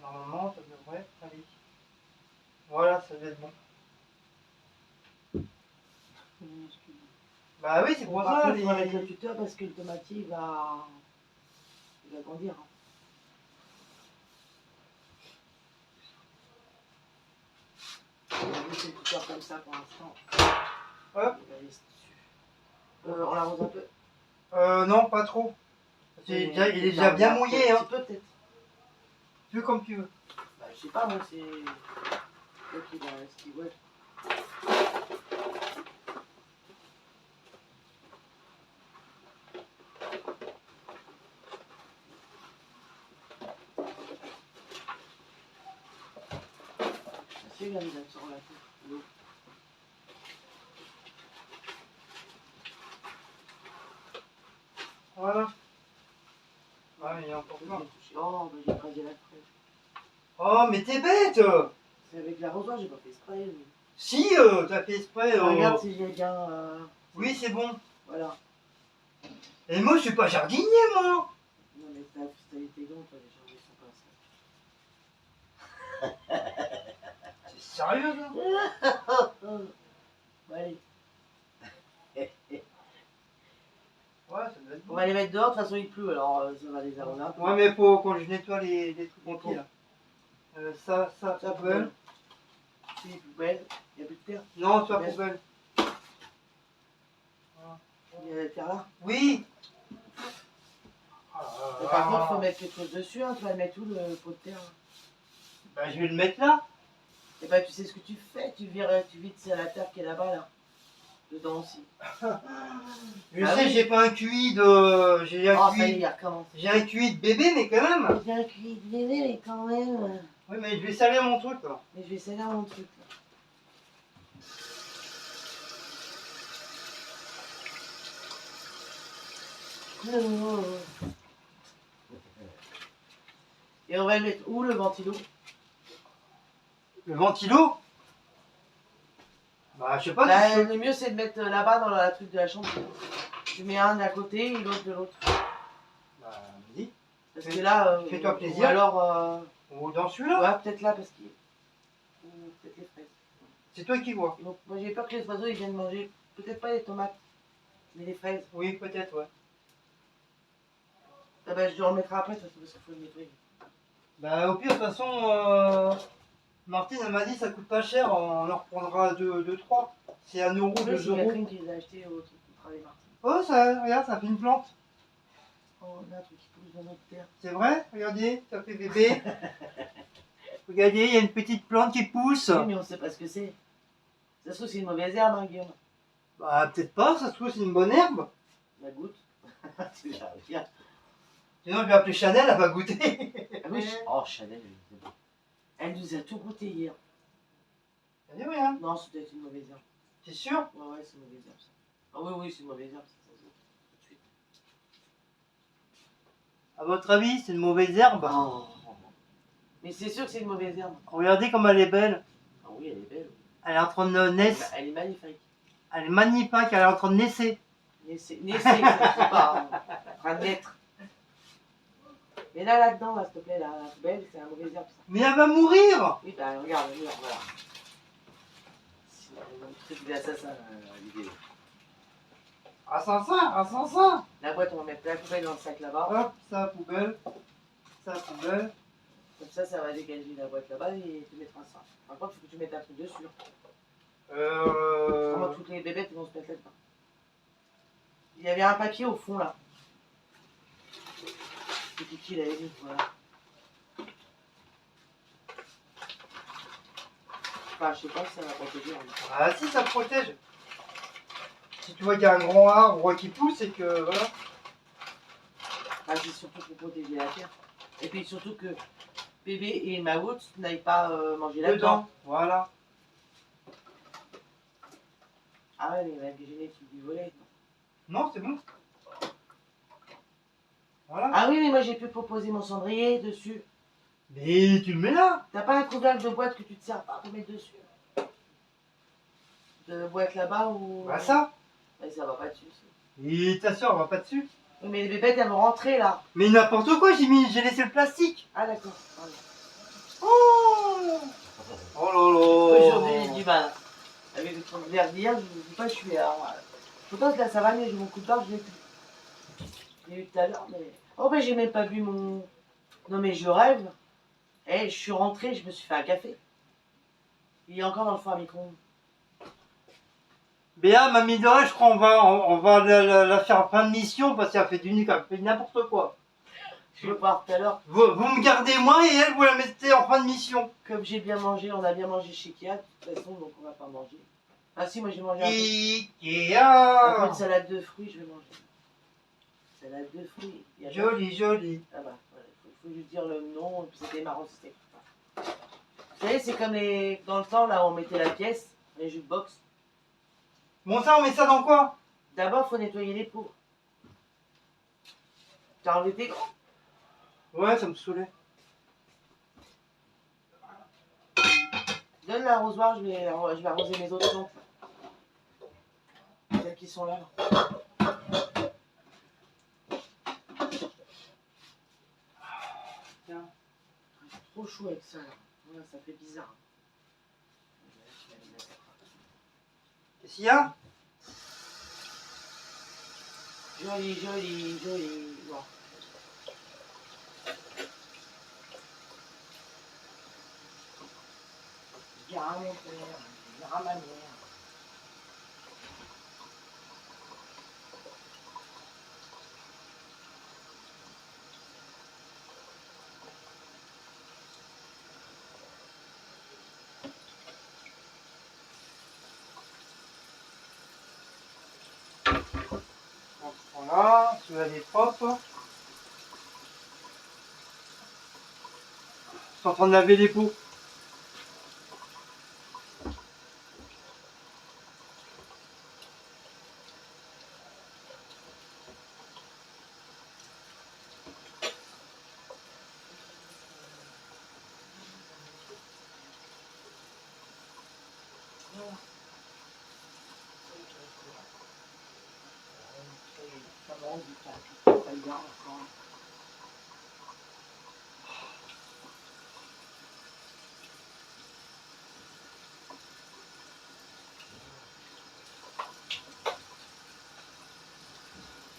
Normalement, ça devrait aller. Voilà, ça doit être bon. Minuscule. Bah oui, c'est pour Par ça. contre, il va mettre le tuteur parce que le tomatier il va grandir. Hein. On va laisser le tuteur comme ça pour l'instant. Hop. Il va laisser dessus. On l'arrose un peu. Non, pas trop. Il est déjà bien mouillé, Un hein. petit peu peut-être. Fais comme tu veux. Bah, je sais pas, moi c'est. Toi qui va rester, ouais. C'est là, il va sur la tête. L'eau. Voilà. Ah, il y a encore plein. Oh, bah, j'ai écrasé la fraise. Oh, mais t'es bête. C'est avec l'arrosoir, j'ai pas fait exprès. Mais... Si, t'as fait exprès. Regarde si j'ai bien. Oui, c'est bon. Voilà. Et moi, je suis pas jardinier, moi. Non, mais t'as été long, toi, les gens, ils sont pas ça. C'est sérieux, là? Bon, allez. Ouais, ça doit être On bon. va les mettre dehors, de toute façon il pleut, alors ça va les arroser un peu. Ouais, mais faut quand je nettoie les trucs Bon, entiers, là. Ça, Ça, poubelle. C'est poubelle, il n'y a plus de terre. Non, ça, Poubelle. poubelle. Il y a la terre là. Oui. Mais par contre, il faut mettre quelque chose dessus, hein. Tu vas le mettre où le pot de terre là. Bah, je vais le mettre là. Et bah tu sais ce que tu fais, tu vides c'est la terre qui est là-bas là. Dedans aussi. Je Ah sais, oui. j'ai pas un QI de. J'ai un Oh ça y est, QI. il recommence. J'ai un QI de bébé, mais quand même. J'ai un cuit de bébé, mais quand même. Oui, mais je vais salir mon truc, là. Mais je vais essayer mon truc là. Et on va le mettre où le ventilo? Le ventilo. Bah, je sais pas. Bah, si le mieux c'est de mettre là-bas dans la truc de la chambre. Tu mets un d'un côté et l'autre de l'autre. Bah, vas-y. Parce que là. Fais-toi plaisir. Ou alors. Ou dans celui-là. Ouais, peut-être là parce qu'il. Ou peut-être les fraises. C'est toi qui vois. Donc, moi j'ai peur que les oiseaux ils viennent manger. Peut-être pas les tomates, mais les fraises. Oui, peut-être, ouais. Ah bah, je le remettrai après, de toute façon, parce qu'il faut le nettoyer. Bah, au pire, de toute façon, Martine, elle m'a dit ça coûte pas cher, on en reprendra 2-3. C'est 1 euro, Oui, 2 c'est euros. Catherine qui les a achetés au truc pour travailler Martin. Oh, ça, regarde, ça fait une plante. Oh, on a un truc qui pousse dans notre terre. C'est vrai? Regardez, ça fait bébé. Regardez, il y a une petite plante qui pousse. Oui, mais on sait pas ce que c'est. Ça se trouve, c'est une mauvaise herbe, hein, Guillaume. Bah, peut-être pas, ça se trouve, c'est une bonne herbe. La goutte. Tu la regardes. Sinon, je vais appeler Chanel, elle va goûter. Ah oui, oh, Chanel, c'est bon. Elle nous a tout goûté hier. T'as dit rien? Non, c'est peut-être une mauvaise herbe. C'est sûr? Ouais, c'est une mauvaise herbe, ça. Ah oui, oui, c'est une mauvaise herbe, ça se voit tout de suite. À votre avis, c'est une mauvaise herbe? Oh. Mais c'est sûr que c'est une mauvaise herbe. Regardez comme elle est belle. Ah oui, elle est belle. Elle est en train de naître. Elle est magnifique. Elle est magnifique, elle est en train de naisser. Naissez, ça se dit pas. Hein. En train de naître. Mais là-dedans, là, s'il te plaît, la poubelle, c'est un mauvais herbe, ça. Mais elle va mourir! Oui, bah regarde, le mur, voilà. C'est le truc d'assassin, l'idée. Assassin! La boîte, on va mettre la poubelle dans le sac là-bas. Hop, ça poubelle. Ça poubelle. Comme ça va dégager la boîte là-bas et tu mettras ça. Par contre, il faut que tu mettes un truc dessus. Vraiment, toutes les bébêtes vont se mettre là-dedans. Il y avait un papier au fond là. C'était qui l'avait mis, voilà. Enfin, je sais pas si ça va protéger. Hein. Ah si, ça protège. Si tu vois qu'il y a un grand arbre qui pousse et que voilà. Ah, c'est surtout pour protéger la terre. Et puis surtout que bébé et Maout n'aillent pas manger là-dedans. Dedans, voilà. Ah ouais, mais il va être génétique du volet. Non, c'est bon. Voilà. Ah oui, mais moi j'ai pu proposer mon cendrier dessus. Mais tu le mets là. T'as pas un couvercle de boîte que tu te sers pas pour mettre dessus? De boîte là-bas ou. Bah ça. Ouais, ça va pas dessus. Ça. Et ta soeur va pas dessus. Oui, mais les bébêtes elles vont rentrer là. Mais n'importe quoi, j'ai laissé le plastique. Ah d'accord. Voilà. Oh là là. Aujourd'hui j'ai du mal. Avec le truc verdir, je ne dis pas que je suis là. Pourtant, là, ça va mieux, j'ai mon coup de barre, je l'ai plus. Je l'ai eu tout à l'heure, mais... Oh, mais j'ai même pas bu mon... Non, mais je rêve. Eh, je suis rentrée, je me suis fait un café. Il est encore dans le four à micro-ondes. Béa, mamie Doré, je crois on va la faire fin de mission parce qu'elle fait du nuque, elle fait n'importe quoi. Je vais voir tout à l'heure. Vous me gardez moi et elle, vous la mettez en fin de mission. Comme j'ai bien mangé, on a bien mangé chez Kia, de toute façon, donc on va pas manger. Ah si, moi j'ai mangé un peu de Ikea. salade de fruits, je vais manger. Salade de fruits. Il y a Joli, joli. Ah bah, voilà, faut lui dire le nom, et puis c'était marrant, c'était. Vous savez, c'est comme les... dans le temps, là, on mettait la pièce, les jukebox. Bon, ça, on met ça dans quoi? D'abord, faut nettoyer les pots. T'as enlevé tes gants? Ouais, ça me saoulait. Donne l'arrosoir, je vais arroser mes autres plantes. Celles qui sont là. Tiens. Trop chaud avec ça, là. Ouais, ça fait bizarre. Qu'est-ce qu'il y a? Joli, joli, joli. Bon. Viens à mon père, viens à ma mère. Voilà, celui-là il est propre. Je suis en train de laver les pots.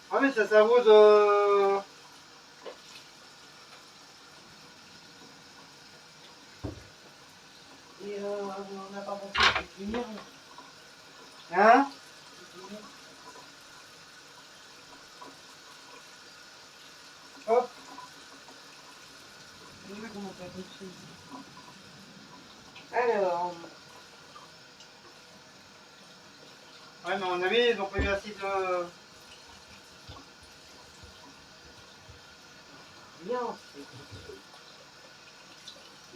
Ah mais ça s'arrose Et on n'a pas pensé à finir. hein? Hop. Alors, Ouais, mais à mon avis, ils ont pas eu assez de... bien,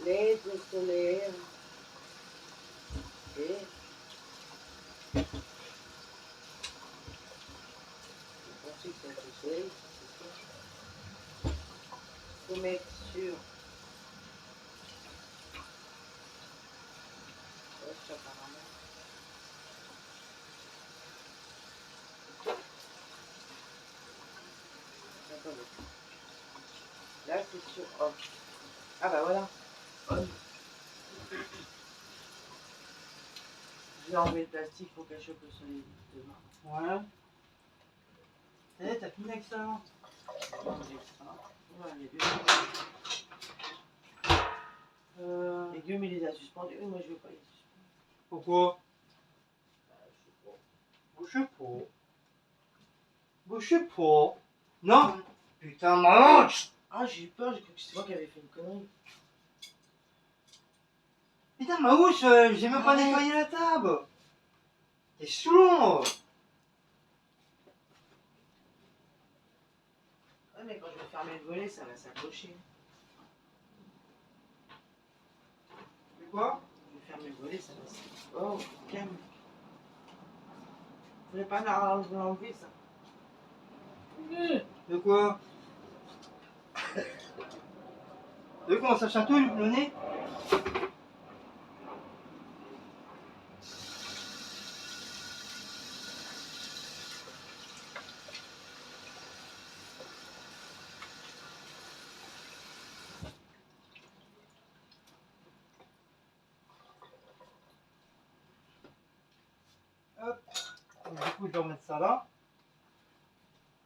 l'aide solaire. Et ensuite, c'est un peu soleil, c'est sûr. Faut mettre sur. Apparemment. Attendez. Là, c'est sur off. Ah bah voilà. On. Je vais enlever le plastique pour qu'elle chope le soleil demain. Ouais. Eh, t'as fini avec ça? Je vais enlever ça. Voilà, les légumes, il les a suspendus. Oui, moi, je veux pas les suspendre. Pourquoi? Bah, je sais pas. Je sais pas. Je sais pas. Non? Putain, mange! Ah, j'ai eu peur, j'ai cru que c'était moi qui avais fait une connerie. Putain, Maouche, j'ai même pas nettoyé la table. T'es saoulant. Ouais, mais quand je vais fermer le volet, ça va s'accrocher. C'est quoi? Je vais fermer le volet, ça va s'accrocher. Oh, calme. Je voulais pas l'enlever, ça. De quoi? De comment ça chatouille le nez? Hop. du coup, je vais remettre ça là.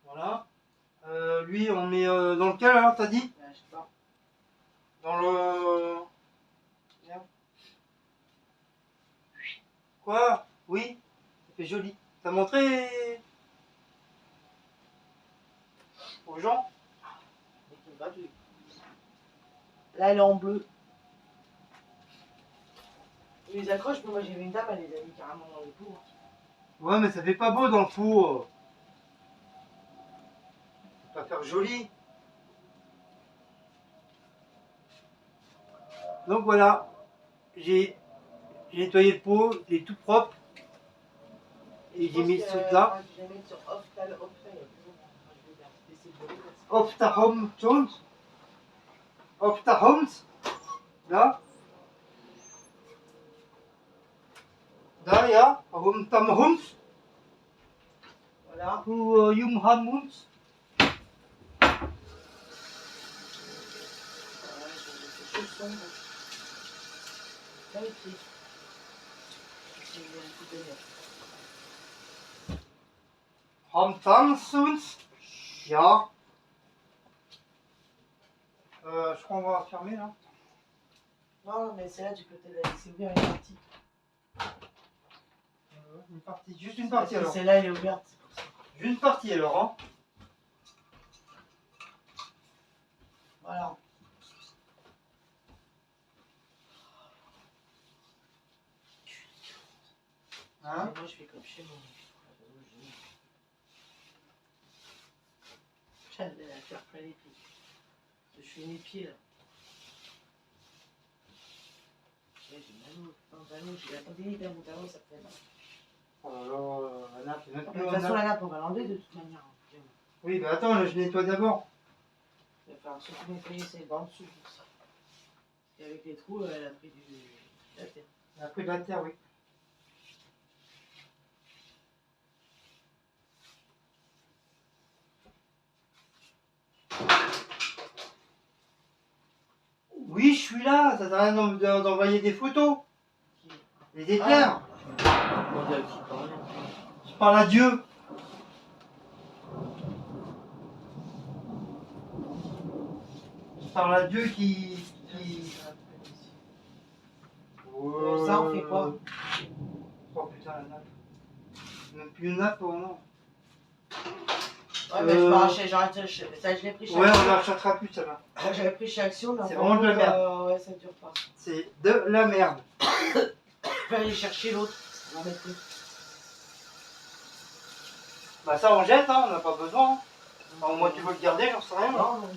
Voilà. Lui, on met dans lequel, là, t'as dit? Je sais pas. Dans le... Merde. Quoi? Oui, ça fait joli. T'as montré aux gens? Là, elle est en bleu. Ils les accrochent, mais moi j'ai vu une dame, elle les a mis carrément dans le four. Ouais, mais ça fait pas beau dans le four. Faut pas faire joli. Donc voilà, j'ai nettoyé le pot, il est tout propre. Et j'ai mis ce truc là. Je vais mettre sur off, tal, off, il y a plus longtemps. Je vais essayer de voler. Auf der Home, auf der Home, là. Da, ja, Home tam Home, Voilà. ou Yum Ham Home. C'est chaud sombre. Là, les pieds. C'est un petit peu mieux. Ham Tansuns, ja. Je crois qu'on va fermer là. Non, mais c'est là, tu peux te la laisser ouvrir une partie. Une partie, juste une partie alors. Celle-là, elle est ouverte, c'est pour ça. Juste une partie alors, hein. Voilà. Hein? Et moi, je fais comme chez moi. J'aime la faire plein les pieds. Je fais mes pieds là. J'ai mal au pantalon, j'ai la tendinite à mon talon, ça fait mal. Oh là là, la nappe, De toute façon, la nappe, on va l'enlever de toute manière. Oui, bah attends, là, je nettoie d'abord. Il va falloir surtout nettoyer celle d'en dessous. Parce qu'avec les trous, elle a pris de la terre. Elle a pris de la terre, oui. Oui, je suis là, ça sert à rien d'envoyer des photos. Les éclairs. Je parle à Dieu. Je parle à Dieu qui... Ça, on fait quoi? Oh putain, la nappe. Même plus une nappe, non. Ouais, mais je m'arrachais, j'arrête, ça, je l'ai pris chez Ouais, Action. on l'achètera plus, celle-là. J'avais pris chez Action, mais c'est vraiment de la merde. Ouais, ça dure pas. C'est de la merde. Je vais aller chercher l'autre. On va mettre plus. Bah ça, on jette, hein, on n'a pas besoin. Enfin, au moins, tu veux le garder, j'en sais rien. Non, non.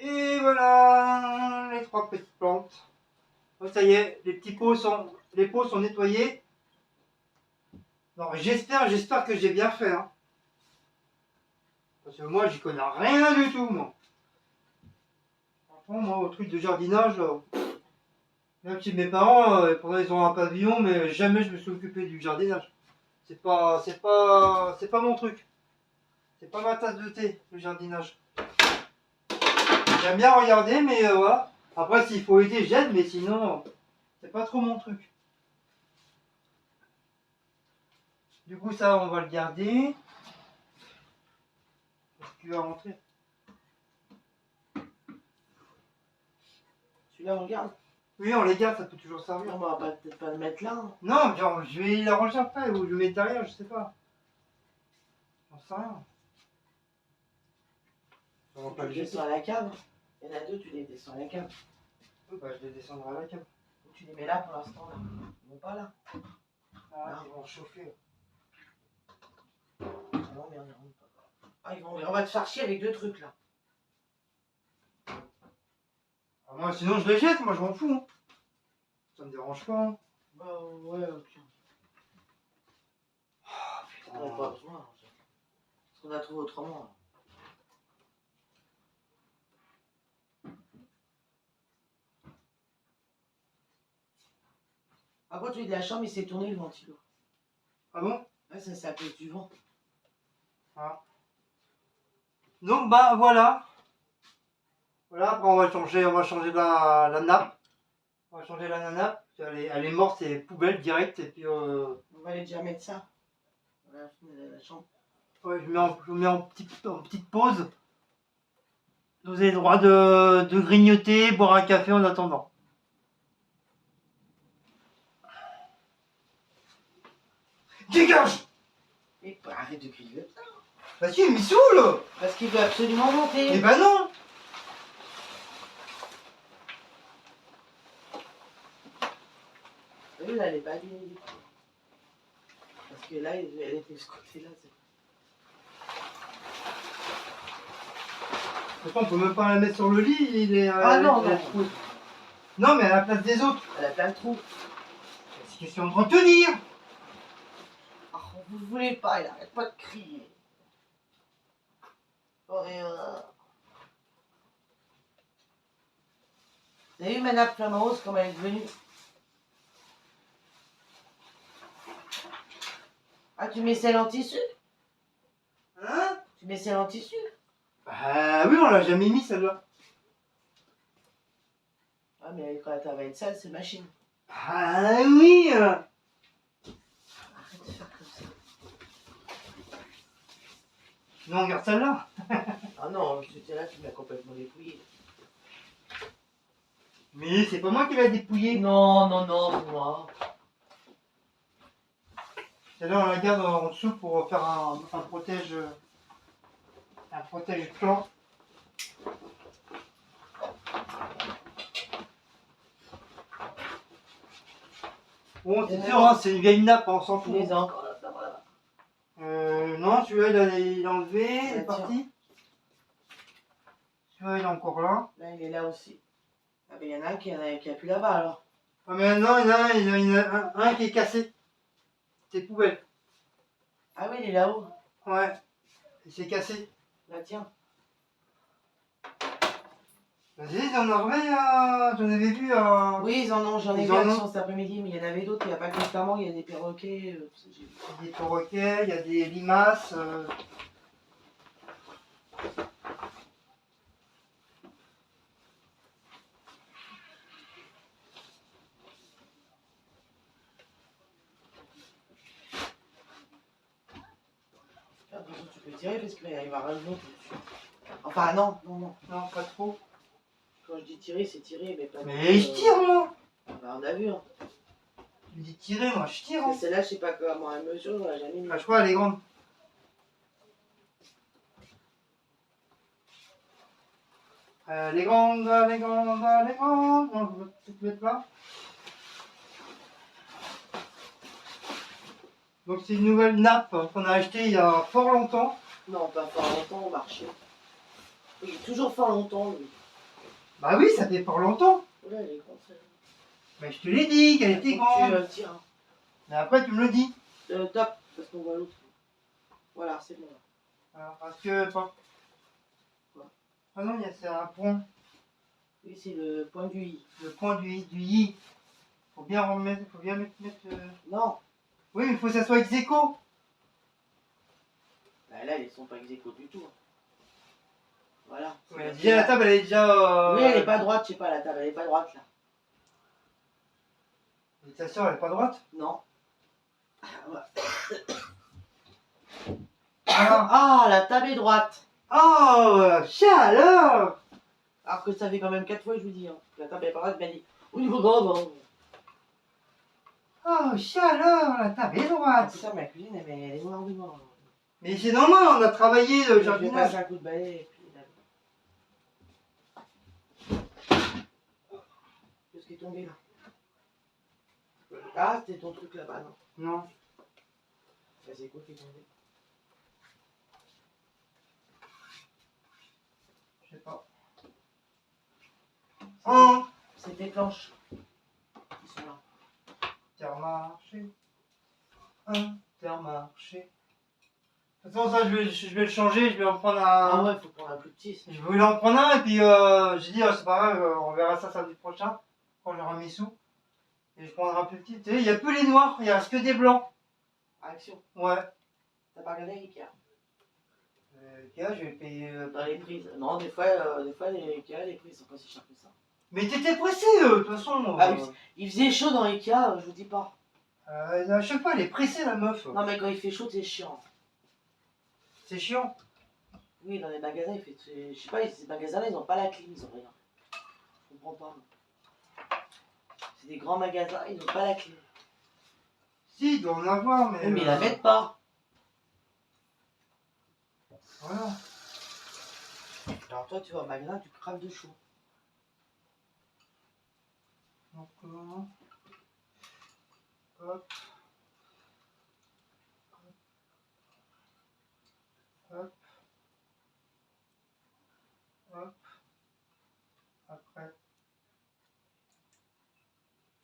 Et voilà les trois petites plantes. Oh, ça y est, les pots sont nettoyés. Non, j'espère que j'ai bien fait. Hein. Parce que moi, j'y connais rien du tout, moi. Franchement, moi, au truc de jardinage, même si mes parents, pendant ils ont un pavillon, mais jamais je me suis occupé du jardinage. C'est pas mon truc. C'est pas ma tasse de thé, le jardinage. J'aime bien regarder, mais voilà. Après, s'il faut aider, j'aide, mais sinon, c'est pas trop mon truc. Du coup, ça, on va le garder. Est-ce que tu vas rentrer? Celui-là, on le garde. Oui, on les garde, ça peut toujours servir. On va peut-être pas le mettre là. Hein. Non, genre, je vais l'arranger après, ou je le mettre derrière, je sais pas. J'en sais rien. On va pas le Tu jeter. descends à la cave. Il y en a deux, tu les descends à la cave. Bah, je les descendrai à la cave. Ou tu les mets là pour l'instant. Là. Ils vont pas là. Ah, ils vont chauffer. Non, mais on y rentre pas. Ah, on va te faire chier avec deux trucs là. Ah, moi, sinon, je les jette, moi, je m'en fous. Hein. Ça me dérange pas. Hein. Bah, ouais, ok. Oh, putain. On n'a pas besoin. Parce qu'on a trouvé autrement. Là. Par contre, celui de la chambre, il s'est tourné le ventilo. Ah bon? Ouais, ça c'est à cause du vent. Ah. Donc bah voilà. Voilà, après on va changer la nappe. On va changer la nappe. Elle est morte, c'est poubelle direct. Et puis On va aller déjà mettre ça. Voilà, la chambre. ouais, je mets en petite pause. Vous avez le droit de grignoter, boire un café en attendant. Dégage! Et arrête de crier. Bah si, il me saoule! Parce qu'il veut absolument monter. Eh ben non! Oui, là, elle est pas bien. Parce que là, elle était de ce côté-là. Pourtant, on peut même pas la mettre sur le lit, il est. Ah non, non. Non, mais à la place des autres. Elle a plein de trous. C'est question de retenir. Oh, vous voulez pas, il arrête pas de crier. Oh, et Vous avez vu ma nappe flamme rose, comme elle est devenue? Ah, tu mets celle en tissu? Hein? Tu mets celle en tissu? Bah oui, on l'a jamais mis celle-là. Ah, mais quand elle va être sale, c'est machine. Ah oui! Arrête de faire comme ça. Non, regarde celle-là. Ah non, c'était là, tu m'as complètement dépouillé. Mais c'est pas moi qui l'ai dépouillé. Non, non, non, c'est moi. Celle-là, on la garde en dessous pour faire un protège. Un protège plan. Bon, c'est sûr, hein, c'est une vieille nappe, on s'en Tu fout. les as encore là, là-bas. Non, celui-là, il est enlevé, il est tiens. parti. Celui-là, il est encore là. Là, il est là aussi. Ah, ben il y en a un qui a plus là-bas alors. Ah, mais non, il y en a un qui est cassé. C'est poubelle. Ah oui, il est là-haut. Ouais, il s'est cassé. Là, tiens. Vas-y, j'en avais vu. Oui, j'en ai Ils vu en action ont. cet après-midi, mais il y en avait d'autres. Il n'y a pas que les flamands, il y a des perroquets. Tout ça, j'ai vu. Il y a des perroquets, il y a des limaces. Fais attention, tu peux tirer parce qu'il va y avoir un autre dessus. Enfin, non, non, non. Non, pas trop. Quand je dis tirer, c'est tirer, mais pas. Mais je tire, moi. Bah, on a vu, hein. Je dis tirer, moi, je tire. Mais Hein. celle-là, je sais pas comment elle mesure, on l'a jamais mis. Ah, je crois elle est grande. Elle est grande, elle est grande, elle est grande. Non, je vais peut-être mettre là. Donc c'est une nouvelle nappe qu'on a achetée il y a fort longtemps. Non, pas fort longtemps au marché. Il est toujours fort longtemps, lui. Bah oui, ça fait fort longtemps. Voilà, elle est grande, celle-là. Mais je te l'ai dit qu'elle était grande. Tu tires. Hein. Mais après tu me le dis. Top, parce qu'on voit l'autre. Voilà, c'est bon. Là. Alors, parce que pas. Quoi? Ah non, c'est un point. Oui, c'est le point du i. Le point du i. Faut bien remettre. Faut bien mettre. Non. Oui, mais il faut que ça soit ex aequo. Bah, là, ils sont pas ex aequo du tout. Hein. Voilà. Ouais, déjà la table elle est déjà. Oui, elle est pas droite, je sais pas, la table, elle est pas droite là. Et ta soeur elle est pas droite? Non. Ah, Ah, la table est droite. oh, chaleur. Alors que ça fait quand même 4 fois que je vous dis. Hein. La table est pas droite, ben dit. Oui, grave. Hein. Oh, chaleur, la table est droite. C'est ça, ma cuisine, elle est noire, oui, noire. Mais c'est normal, on a travaillé le Je vais jardinage. passer un coup de balai et puis là. Qu'est-ce qui est tombé là? Ah, c'était ton truc là-bas, non? Non. Ça, c'est quoi qui est tombé? Je sais pas. Oh, C'est tes planches. Ils sont là. Intermarché. Intermarché. De toute façon, ça, je vais le changer, je vais en prendre Ah un. ouais, faut prendre un plus petit. Je voulais en prendre un, et puis j'ai dit, c'est pas grave, on verra ça samedi prochain, quand j'aurai mes sous. Et je prendrai un plus petit. Tu sais, il n'y a plus les noirs, il reste que des blancs. Action. Ouais. T'as pas regardé Ikea? Ikea, je vais payer. Dans les prises. Non, des fois les Ikea, les prix sont pas si chers que ça. Mais t'étais pressé, de toute façon. Ah, il faisait chaud dans Ikea, je vous dis pas. À chaque fois, elle est pressée, la meuf. Non, mais quand il fait chaud, c'est chiant. C'est chiant. Oui, dans les magasins, il fait. Je sais pas, ces magasins-là, ils ont pas la clim, ils ont rien. Je comprends pas. C'est des grands magasins, ils ont pas la clim. Si, il doit en avoir, mais. Oui, mais ils la mettent pas. Voilà. Alors toi, tu vas au magasin, tu craves de chaud. Donc, hop. Hop. Hop. Après.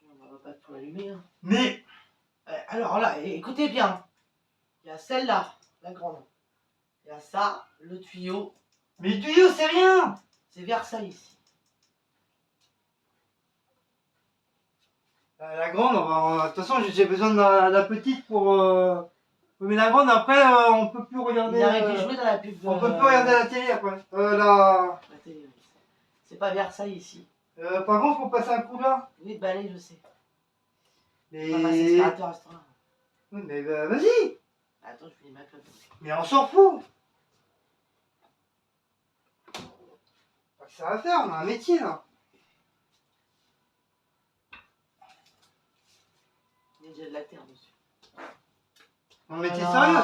On va pas tout allumer. Hein. Mais. Alors là, écoutez bien. Il y a celle-là, la grande. Il y a ça, le tuyau. Mais le tuyau, c'est rien. C'est vers ça ici. La grande, de toute façon, j'ai besoin de la petite pour. Mais la grande, après, on peut plus regarder. Il arrête de jouer dans la pub. On peut plus regarder la télé après. La télé, oui. C'est pas vers ça ici. Par contre, faut passer un coup là. Oui, bah allez, je sais. Mais. On va passer aspirateur à ce temps-là. Oui, mais vas-y. Attends, je finis ma clope. Mais on s'en fout. Pas que ça va faire, on a un métier là. Il y a déjà de la terre dessus. Non mais t'es sérieuse?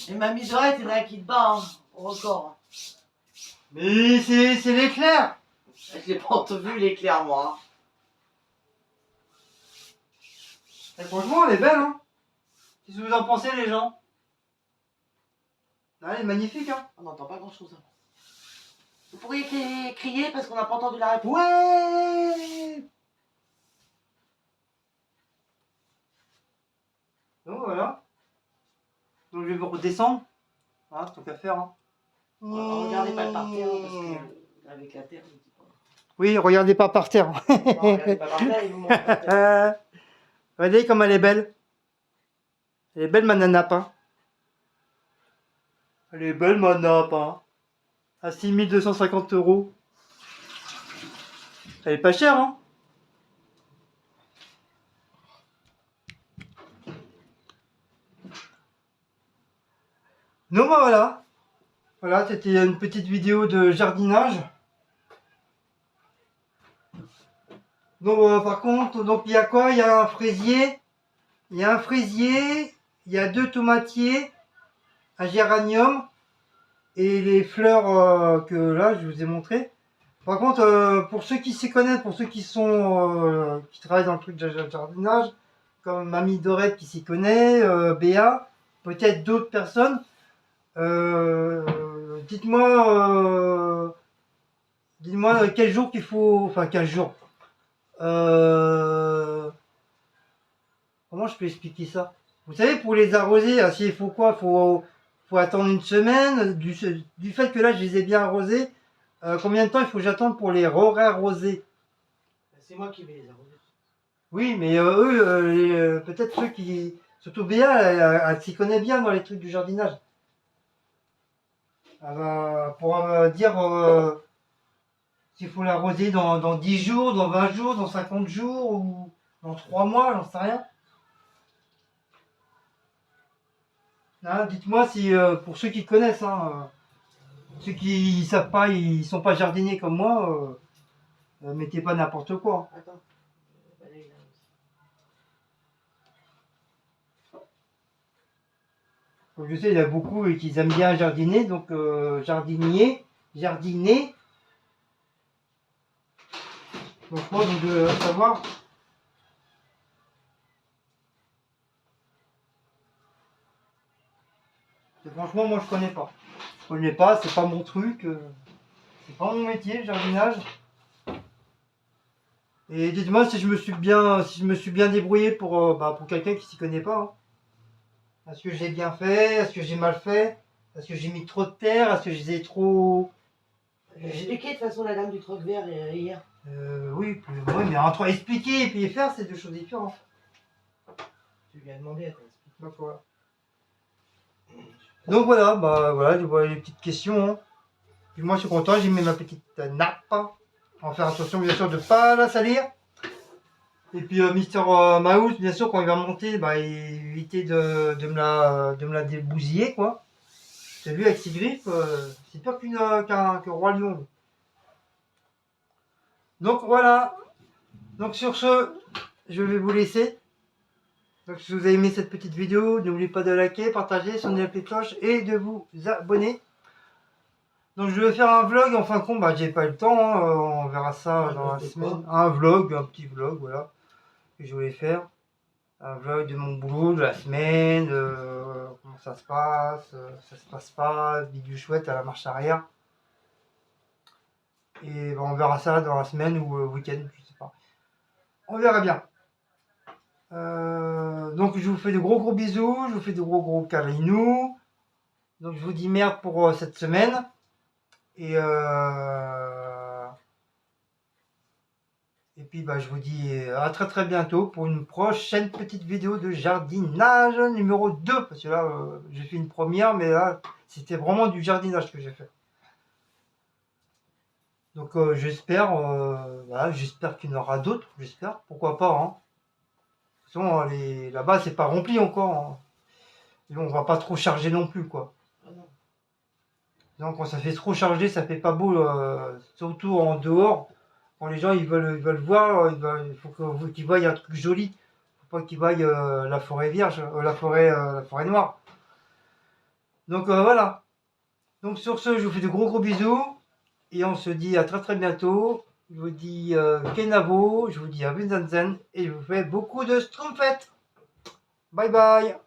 Et mamie Dorette, il y en a qui te bat, hein, au record. Mais c'est l'éclair. Je l'ai pas entendu l'éclair, moi. Et franchement, elle est belle, hein. Qu'est-ce que vous en pensez, les gens? Ah, elle est magnifique, hein. On n'entend pas grand-chose. Hein. Vous pourriez crier parce qu'on n'a pas entendu la réponse. Ouais. Donc voilà. Donc je vais vous redescendre. Hein, tant qu'à faire. Hein. Regardez pas le parterre parce que avec la terre, je dis pas. Oui, regardez pas par terre. Non, regardez pas par terre, il vous montre la terre. Regardez comme elle est belle. Elle est belle ma nappe. Hein. Elle est belle ma nappe. Hein. À 6250 €. Elle est pas chère, hein. Donc voilà. Voilà, c'était une petite vidéo de jardinage. Donc par contre, donc il y a quoi? Il y a un fraisier. Il y a un fraisier. Il y a 2 tomatiers. Un géranium. Et les fleurs que là, je vous ai montré. Par contre, pour ceux qui s'y connaissent, pour ceux qui sont qui travaillent dans le truc de jardinage, comme Mamie Dorette qui s'y connaît, Béa, peut-être d'autres personnes, dites-moi quel jour qu'il faut, enfin quel jour. Comment je peux expliquer ça? Vous savez, pour les arroser, il faut quoi? Faut attendre une semaine. Du fait que là, je les ai bien arrosés, combien de temps il faut que j'attende pour les re-arroser? C'est moi qui vais les arroser. Oui, mais eux, peut-être ceux qui... Surtout Béa, elle s'y connaît bien dans les trucs du jardinage. Elle pourra me dire s'il faut l'arroser dans 10 jours, dans 20 jours, dans 50 jours, ou dans 3 mois, j'en sais rien. Hein, dites-moi si, pour ceux qui connaissent, hein, ceux qui savent pas, ils sont pas jardiniers comme moi, mettez pas n'importe quoi. Attends. Allez, là aussi. Comme je sais, il y a beaucoup qui aiment bien jardiner, donc jardiner. Donc moi, vous devez savoir. Et franchement, moi, je connais pas. Je connais pas, c'est pas mon truc. C'est pas mon métier, le jardinage. Et dites-moi si je me suis bien débrouillé pour quelqu'un qui s'y connaît pas. Hein. Est-ce que j'ai bien fait? Est-ce que j'ai mal fait? Est-ce que j'ai mis trop de terre? Est-ce que je les ai trop... J'ai expliqué de toute façon la dame du troc vert hier. Oui, mais entre expliquer et puis faire, c'est deux choses différentes. Tu lui as demandé, elle t'a expliqué. Donc voilà. Donc voilà, bah voilà, je vois les petites questions. Hein. Puis moi je suis content, j'ai mis ma petite nappe. On va faire attention bien sûr de ne pas la salir. Et puis Mister Mouse, bien sûr, quand il va monter, bah éviter de me la débousiller quoi. T'as vu avec ses griffes, c'est pire qu'un roi lion. Donc voilà. Donc sur ce, je vais vous laisser. Donc si vous avez aimé cette petite vidéo, n'oubliez pas de liker, partager, sonner la petite cloche et de vous abonner. Donc je vais faire un vlog, en fin de compte, bah j'ai pas eu le temps, hein, on verra ça dans la semaine. Un vlog, un petit vlog, voilà, que je voulais faire. Un vlog de mon boulot, de la semaine, comment ça se passe pas, vidéo chouette à la marche arrière. Et bah, on verra ça dans la semaine ou week-end, je sais pas. On verra bien. Donc je vous fais de gros bisous, je vous fais de gros câlinous. Donc je vous dis merde pour cette semaine. Et puis bah, je vous dis à très bientôt pour une prochaine petite vidéo de jardinage numéro 2. Parce que là j'ai fait une première, mais là c'était vraiment du jardinage que j'ai fait. Donc j'espère, voilà, j'espère qu'il y en aura d'autres, j'espère, pourquoi pas. Hein. De toute façon là-bas c'est pas rempli encore. Hein. Et on va pas trop charger non plus quoi. Donc quand ça fait trop chargé, ça fait pas beau, surtout en dehors. Quand les gens ils veulent voir, il faut qu'ils voient un truc joli. Faut pas qu'ils voient la forêt vierge, la forêt noire. Donc voilà. Donc sur ce, je vous fais de gros bisous. Et on se dit à très bientôt. Je vous dis Kenavo, je vous dis à Vinzenzen. Et je vous fais beaucoup de Strumpfett. Bye bye.